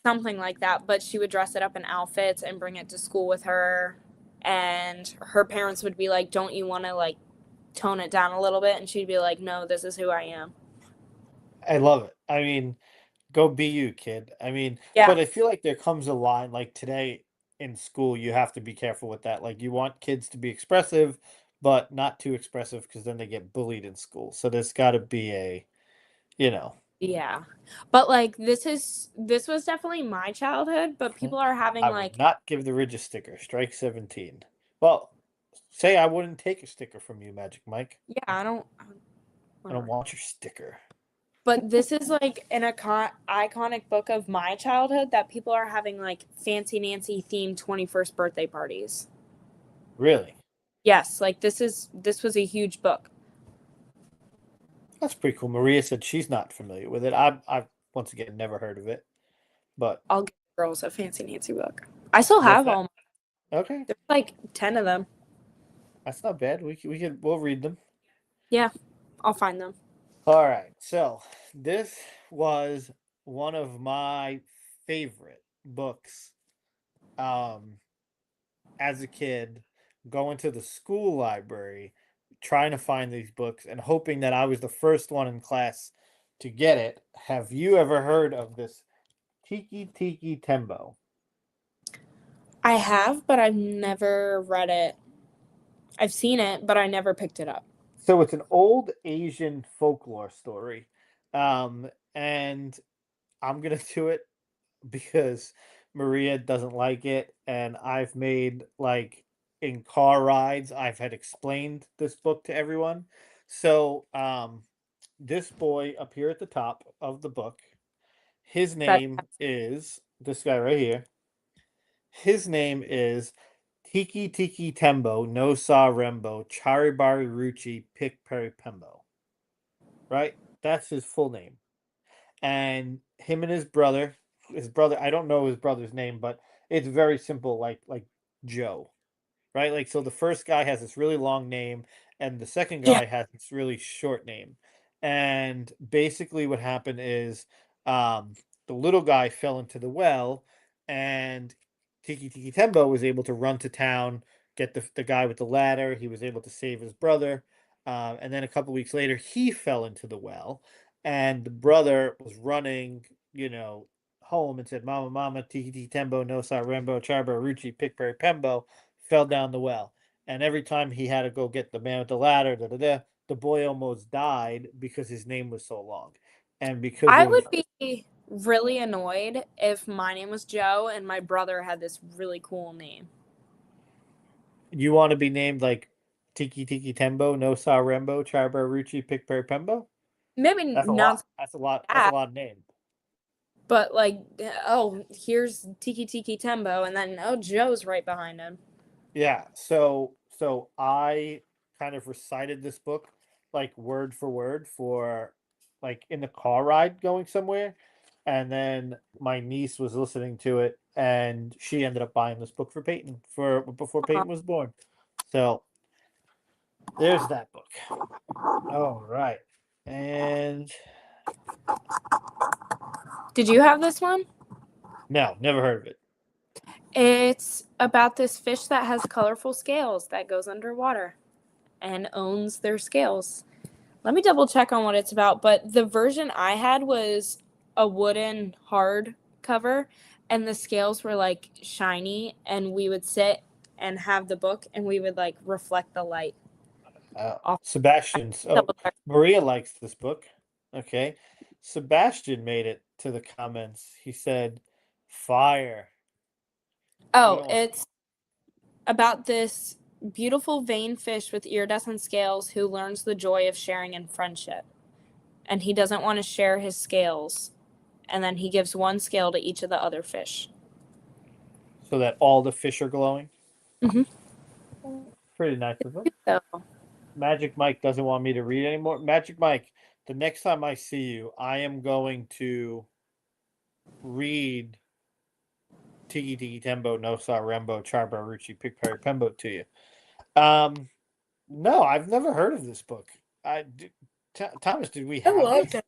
Something like that, but she would dress it up in outfits and bring it to school with her, and her parents would be like, don't you want to like tone it down a little bit? And she'd be like, no, this is who I am. I love it. I mean, go be you, kid. I mean, Yeah. but I feel like there comes a line like today in school, you have to be careful with that. Like you want kids to be expressive, but not too expressive because then they get bullied in school. So there's got to be a, you know, Yeah, but like this was definitely my childhood, but people are having I like, would not give the Ridge a sticker. Strike 17. Well, say I wouldn't take a sticker from you, Magic Mike. yeah, I don't I don't want your sticker. But this is like an iconic book of my childhood that people are having like Fancy Nancy themed 21st birthday parties. Really? Yes, like this was a huge book. That's pretty cool. Maria said she's not familiar with it. I've once again never heard of it, but I'll give girls a Fancy Nancy book. I still what's have that? all. Okay, There's like 10 of them. that's not bad. We'll read them. Yeah, I'll find them. All right. So this was one of my favorite books. As a kid, going to the school library, trying to find these books and hoping that I was the first one in class to get it. Have you ever heard of this Tiki Tiki Tembo? I have, but I've never read it. I've seen it, but I never picked it up. So it's an old Asian folklore story. And I'm gonna do it because Maria doesn't like it, and I've made like in car rides, I've had explained this book to everyone. So, this boy up here at the top of the book, his That name is this guy right here. His name is Tiki Tiki Tembo no Sa Rembo Charibari Ruchi Pik Peri Pembo. Right? That's his full name. And him and his brother, I don't know his brother's name, but it's very simple, like Joe, right? Like, so the first guy has this really long name, and the second yeah. guy has this really short name. And basically, what happened is, the little guy fell into the well, and Tiki Tiki Tembo was able to run to town, get the guy with the ladder. He was able to save his brother. And then a couple weeks later, he fell into the well, and the brother was running, home and said, "Mama, Mama, Tiki Tiki Tembo, no Sa Rembo, Charbo, Ruchi, Pickberry, Pembo," fell down the well. And every time he had to go get the man with the ladder, the boy almost died because his name was so long. And because I of would be really annoyed if my name was Joe and my brother had this really cool name. you want to be named like Tiki Tiki Tembo, no Sa Rembo, Charbo, Ruchi, Pickberry, Pembo? Maybe That's a not lot. That's a lot. That's a that, lot of name. but like, oh, here's Tiki Tiki Tembo, and then oh, Joe's right behind him. Yeah, so I kind of recited this book like word for word for like in the car ride going somewhere, and then my niece was listening to it, and she ended up buying this book for Peyton for before Aw. Peyton was born. So there's that book. All right. And Did you have this one? no, never heard of it. It's about this fish that has colorful scales that goes underwater and owns their scales. Let me double check on what it's about, but the version I had was a wooden hard cover and the scales were like shiny, and we would sit and have the book and we would like reflect the light off. Sebastian's. Oh, Double check. Maria likes this book. Okay. Sebastian made it to the comments. He said, "Fire." We Oh, don't want. it's about this beautiful vein fish with iridescent scales who learns the joy of sharing and friendship. And he doesn't want to share his scales. And then he gives one scale to each of the other fish. So that all the fish are glowing. Mhm. Pretty nice of him. So, Magic Mike doesn't want me to read anymore. Magic Mike, the next time I see you, I am going to read Tiki Tiki Tembo, No Sa Rembo, Charbo, Ruchi, Pickberry, Pembo to you. No, I've never heard of this book. Thomas, did we I have loved this? it.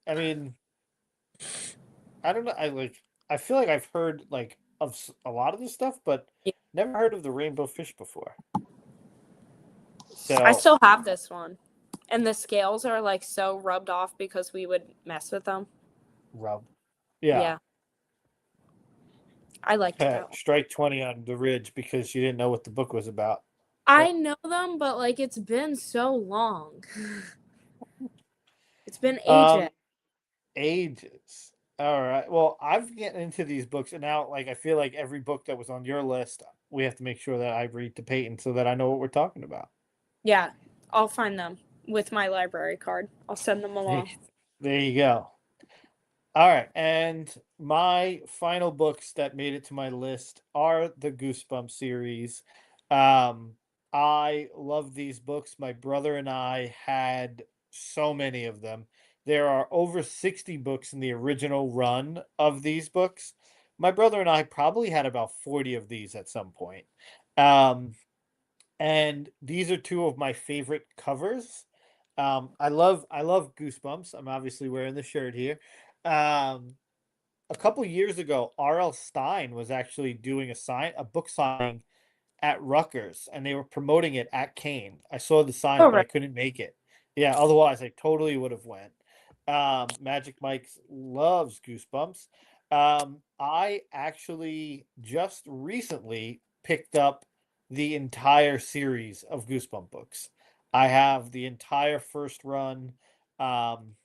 I mean, I don't know. I feel like I've heard like of a lot of this stuff, but Yeah. never heard of the rainbow fish before. I So still have this one. And the scales are like so rubbed off because we would mess with them. rub, yeah. Yeah. I liked that one. Strike 20 on the Ridge because you didn't know what the book was about. I know them, but like it's been so long. It's been ages. Ages. All right. Well, I've getting into these books, and now like I feel like every book that was on your list, we have to make sure that I read to Peyton so that I know what we're talking about. Yeah, I'll find them with my library card. I'll send them along. There you go. All right, and my final books that made it to my list are the Goosebumps series. I love these books. My brother and I had so many of them. There are over 60 books in the original run of these books. My brother and I probably had about 40 of these at some point. Um, and these are two of my favorite covers. I love Goosebumps. I'm obviously wearing the shirt here. Um, a couple years ago, R.L. Stein was actually doing a book signing at Rutgers, and they were promoting it at Kane. I saw the signs, Oh, but I right. couldn't make it. Yeah, otherwise I totally would have went. Magic Mike loves Goosebumps. I actually just recently picked up the entire series of Goosebump books. I have the entire first run. Um,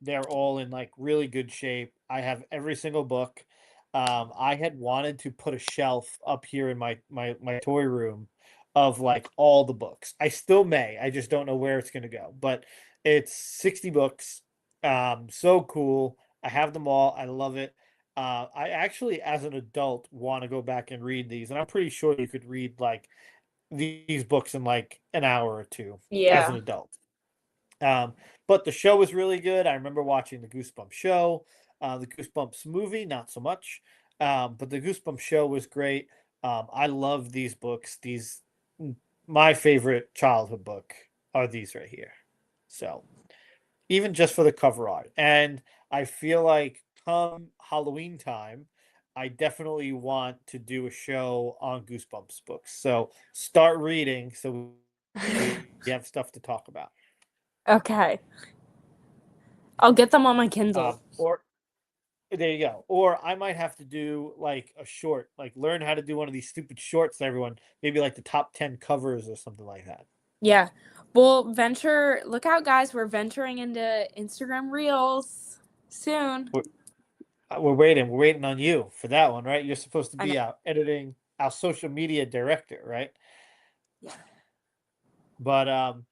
they're all in like really good shape. I have every single book. I had wanted to put a shelf up here in my toy room of like all the books. I still may. I just don't know where it's gonna go. But it's 60 books. So cool. I have them all. I love it. I actually, as an adult, want to go back and read these, and I'm pretty sure you could read like these books in like an hour or two as an Yeah. adult. Um, but the show was really good. I remember watching the Goosebumps show, the Goosebumps movie, not so much. But the Goosebumps show was great. I love these books. My favorite childhood book are these right here. So even just for the cover art, and I feel like come Halloween time, I definitely want to do a show on Goosebumps books. So start reading so we have stuff to talk about. Okay. I'll get them on my Kindle. Or there you go. Or I might have to do like a short, like learn how to do one of these stupid shorts to everyone, maybe like the top 10 covers or something like that. Yeah. Well, look out, guys. We're venturing into Instagram Reels soon. We're waiting on you for that one, right? You're supposed to I know. be out editing, our social media director, right? Yeah. But all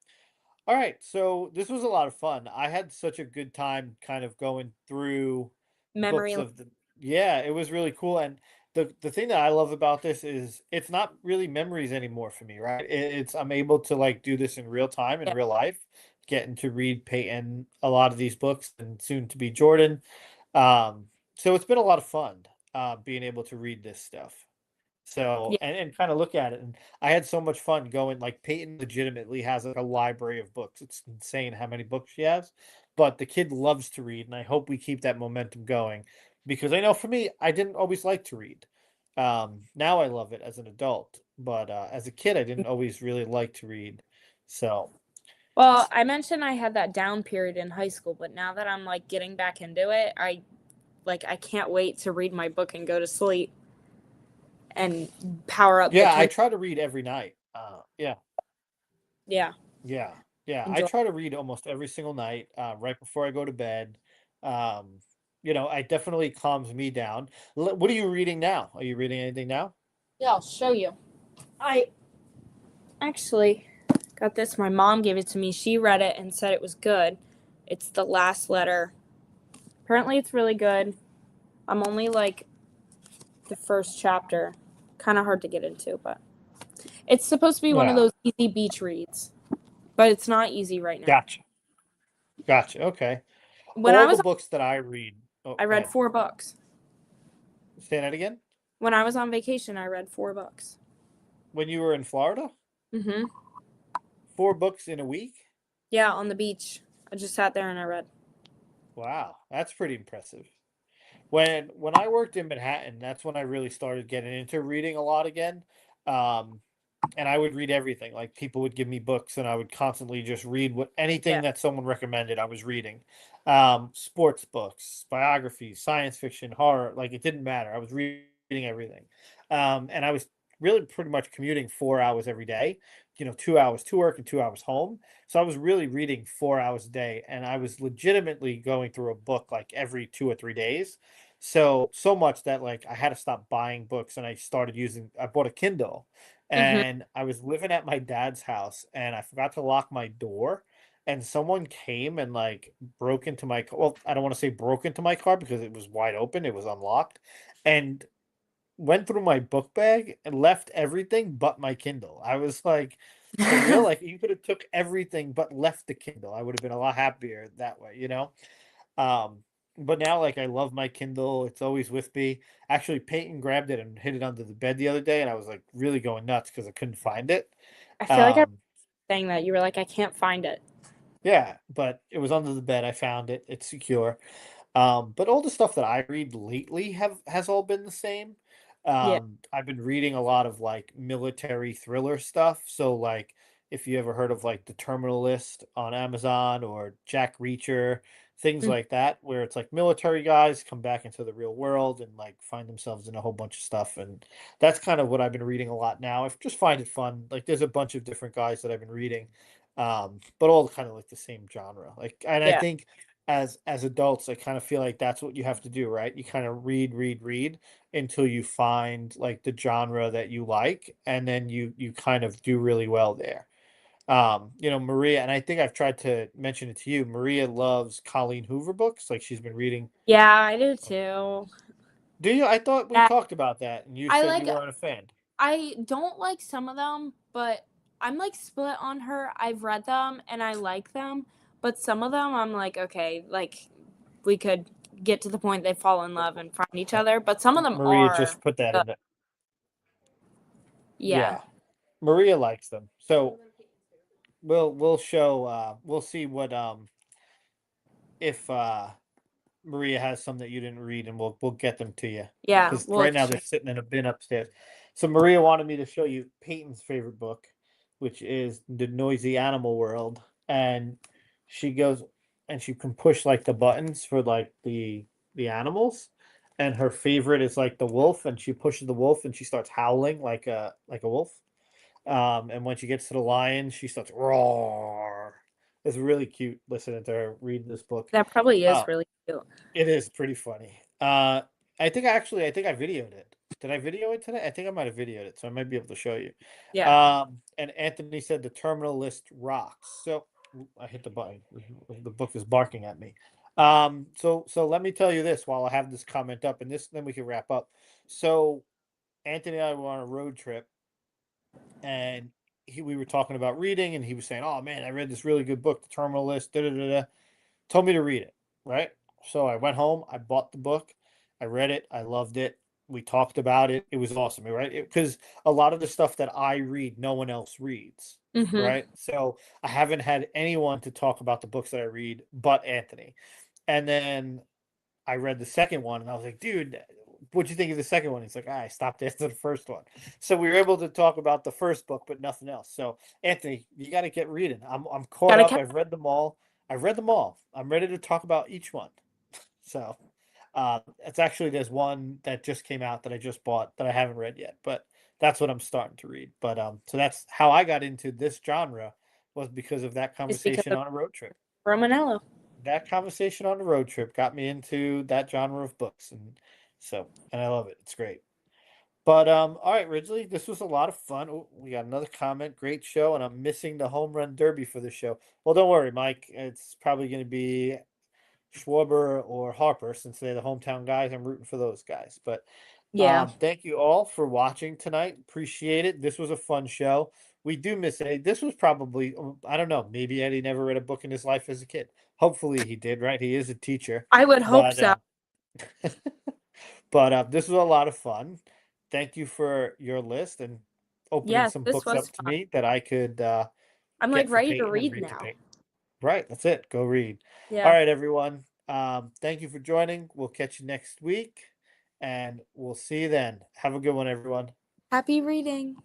right, so this was a lot of fun. I had such a good time kind of going through books Memory. of the yeah, it was really cool. And the thing that I love about this is it's not really memories anymore for me, right? It's I'm able to like do this in real time in Yeah. real life, getting to read Peyton a lot of these books and soon to be Jordan. So it's been a lot of fun being able to read this stuff. So Yeah. and kind of look at it, and I had so much fun going. Like Peyton legitimately has like a library of books. It's insane how many books she has, but the kid loves to read, and I hope we keep that momentum going because I know for me, I didn't always like to read. Now I love it as an adult, but as a kid, I didn't always really like to read. So Well, I mentioned I had that down period in high school, but now that I'm like getting back into it, I can't wait to read my book and go to sleep and power up the yeah, I Kindle. try to read every night. Yeah. Yeah. Yeah, yeah. I Enjoy. try to read almost every single night, right before I go to bed. Um, it definitely calms me down. What are you reading now? Are you reading anything now? Yeah, I'll show you. I actually got this. My mom gave it to me. She read it and said it was good. It's The Last Letter. Apparently, it's really good. I'm only like the first chapter. Kind of hard to get into, but it's supposed to be one of Yeah, those easy beach reads, but it's not easy right now. gotcha, gotcha. Okay. When I All the was books that I read. Oh, I go read ahead. 4 books. Say that again. When I was on vacation, I read 4 books. When you were in Florida, Mhm. 4 books in a week. Yeah, on the beach. I just sat there and I read. Wow, that's pretty impressive. When I worked in Manhattan, that's when I really started getting into reading a lot again. Um, and I would read everything. Like people would give me books, and I would constantly just read what anything Yeah. that someone recommended. I was reading, sports books, biographies, science fiction, horror. Like it didn't matter. I was reading everything, and I was really pretty much commuting 4 hours every day. 2 hours to work and 2 hours home. So I was really reading 4 hours a day, and I was legitimately going through a book like every 2 or 3 days. So much that like I had to stop buying books, and I bought a Kindle, Mhm. and I was living at my dad's house, and I forgot to lock my door, and someone came and like broke into my car. Well, I don't want to say broke into my car because it was wide open, it was unlocked, and went through my book bag and left everything but my Kindle. I was like, for real, like you could have took everything but left the Kindle. I would have been a lot happier that way, you know? Um, but now like I love my Kindle. It's always with me. Actually, Peyton grabbed it and hid it under the bed the other day, and I was like really going nuts because I couldn't find it. I feel like I'm Um, saying that you were like, I can't find it. yeah, but it was under the bed. I found it. It's secure. But all the stuff that I read lately has all been the same. Yeah. I've been reading a lot of like military thriller stuff. So like if you ever heard of like The Terminal List on Amazon or Jack Reacher, things Mm. like that, where it's like military guys come back into the real world and like find themselves in a whole bunch of stuff. And that's kind of what I've been reading a lot now. I just find it fun. Like there's a bunch of different guys that I've been reading. But all kind of like the same genre. Like, and I Yeah. think as adults, I kind of feel like that's what you have to do, right? You kind of read until you find like the genre that you like, and then you kind of do really well there. Maria, and I think I've tried to mention it to you. Maria loves Colleen Hoover books. Like she's been reading. Yeah, I do too. Do you? I thought we Yeah. talked about that, and you I said like you weren't a fan. I don't like some of them, but I'm like split on her. I've read them and I like them, but some of them I'm like, okay, like we could get to the point they fall in love and find each other, but some of them Maria are just put that good. in. Yeah. Yeah, Maria likes them. So we'll show. We'll see what if Maria has some that you didn't read, and we'll get them to you Yeah. because Well, right now they're sitting in a bin upstairs. So Maria wanted me to show you Peyton's favorite book, which is The Noisy Animal World, and she goes and she can push like the buttons for like the animals, and her favorite is like the wolf, and she pushes the wolf and she starts howling like a wolf. And when she gets to the lion, she starts roar. It's really cute listening to her read this book. that probably is Uh, really cute. it is pretty funny. I think I videoed it. Did I video it today? I think I might have videoed it, so I might be able to show you. Yeah. And Anthony said the terminal list rocks. So I hit the button. The book is barking at me. So let me tell you this while I have this comment up, and this then we can wrap up. So Anthony and I were on a road trip, and we were talking about reading, and he was saying, "Oh man, I read this really good book, The Terminal List." Da da da da. Told me to read it, right? So I went home, I bought the book, I read it, I loved it. We talked about it. It was awesome, right? Because a lot of the stuff that I read, no one else reads, Mm-hmm. right? So I haven't had anyone to talk about the books that I read but Anthony. And then I read the second one, and I was like, dude, what'd you think of the second one? He's like, I stopped after the first one. So we were able to talk about the first book, but nothing else. So Anthony, you got to get reading. I'm caught Gotta up. catch. I've read them all. I've read them all. I'm ready to talk about each one. So it's actually there's one that just came out that I just bought that I haven't read yet, but that's what I'm starting to read. But so that's how I got into this genre was because of that Is because conversation of on a road trip. Romanello. That conversation on the road trip got me into that genre of books, and I love it. It's great. But all right, Ridgely, this was a lot of fun. Oh, we got another comment. Great show, and I'm missing the home run derby for the show. Well, don't worry, Mike. It's probably going to be Schwarber or Harper since they're the hometown guys. I'm rooting for those guys. But Yeah. thank you all for watching tonight. Appreciate it. This was a fun show. We do miss Eddie. This was probably, I don't know, maybe Eddie never read a book in his life as a kid. Hopefully he did, right? He is a teacher. I would hope But so. but this was a lot of fun. Thank you for your list and opening Yes, some this books was up to fun. me that I could I'm get like for ready to Peyton and read read to now. Peyton. Right, that's it. Go read. All Yeah. right, everyone. Thank you for joining. We'll catch you next week, and we'll see you then. Have a good one, everyone. Happy reading.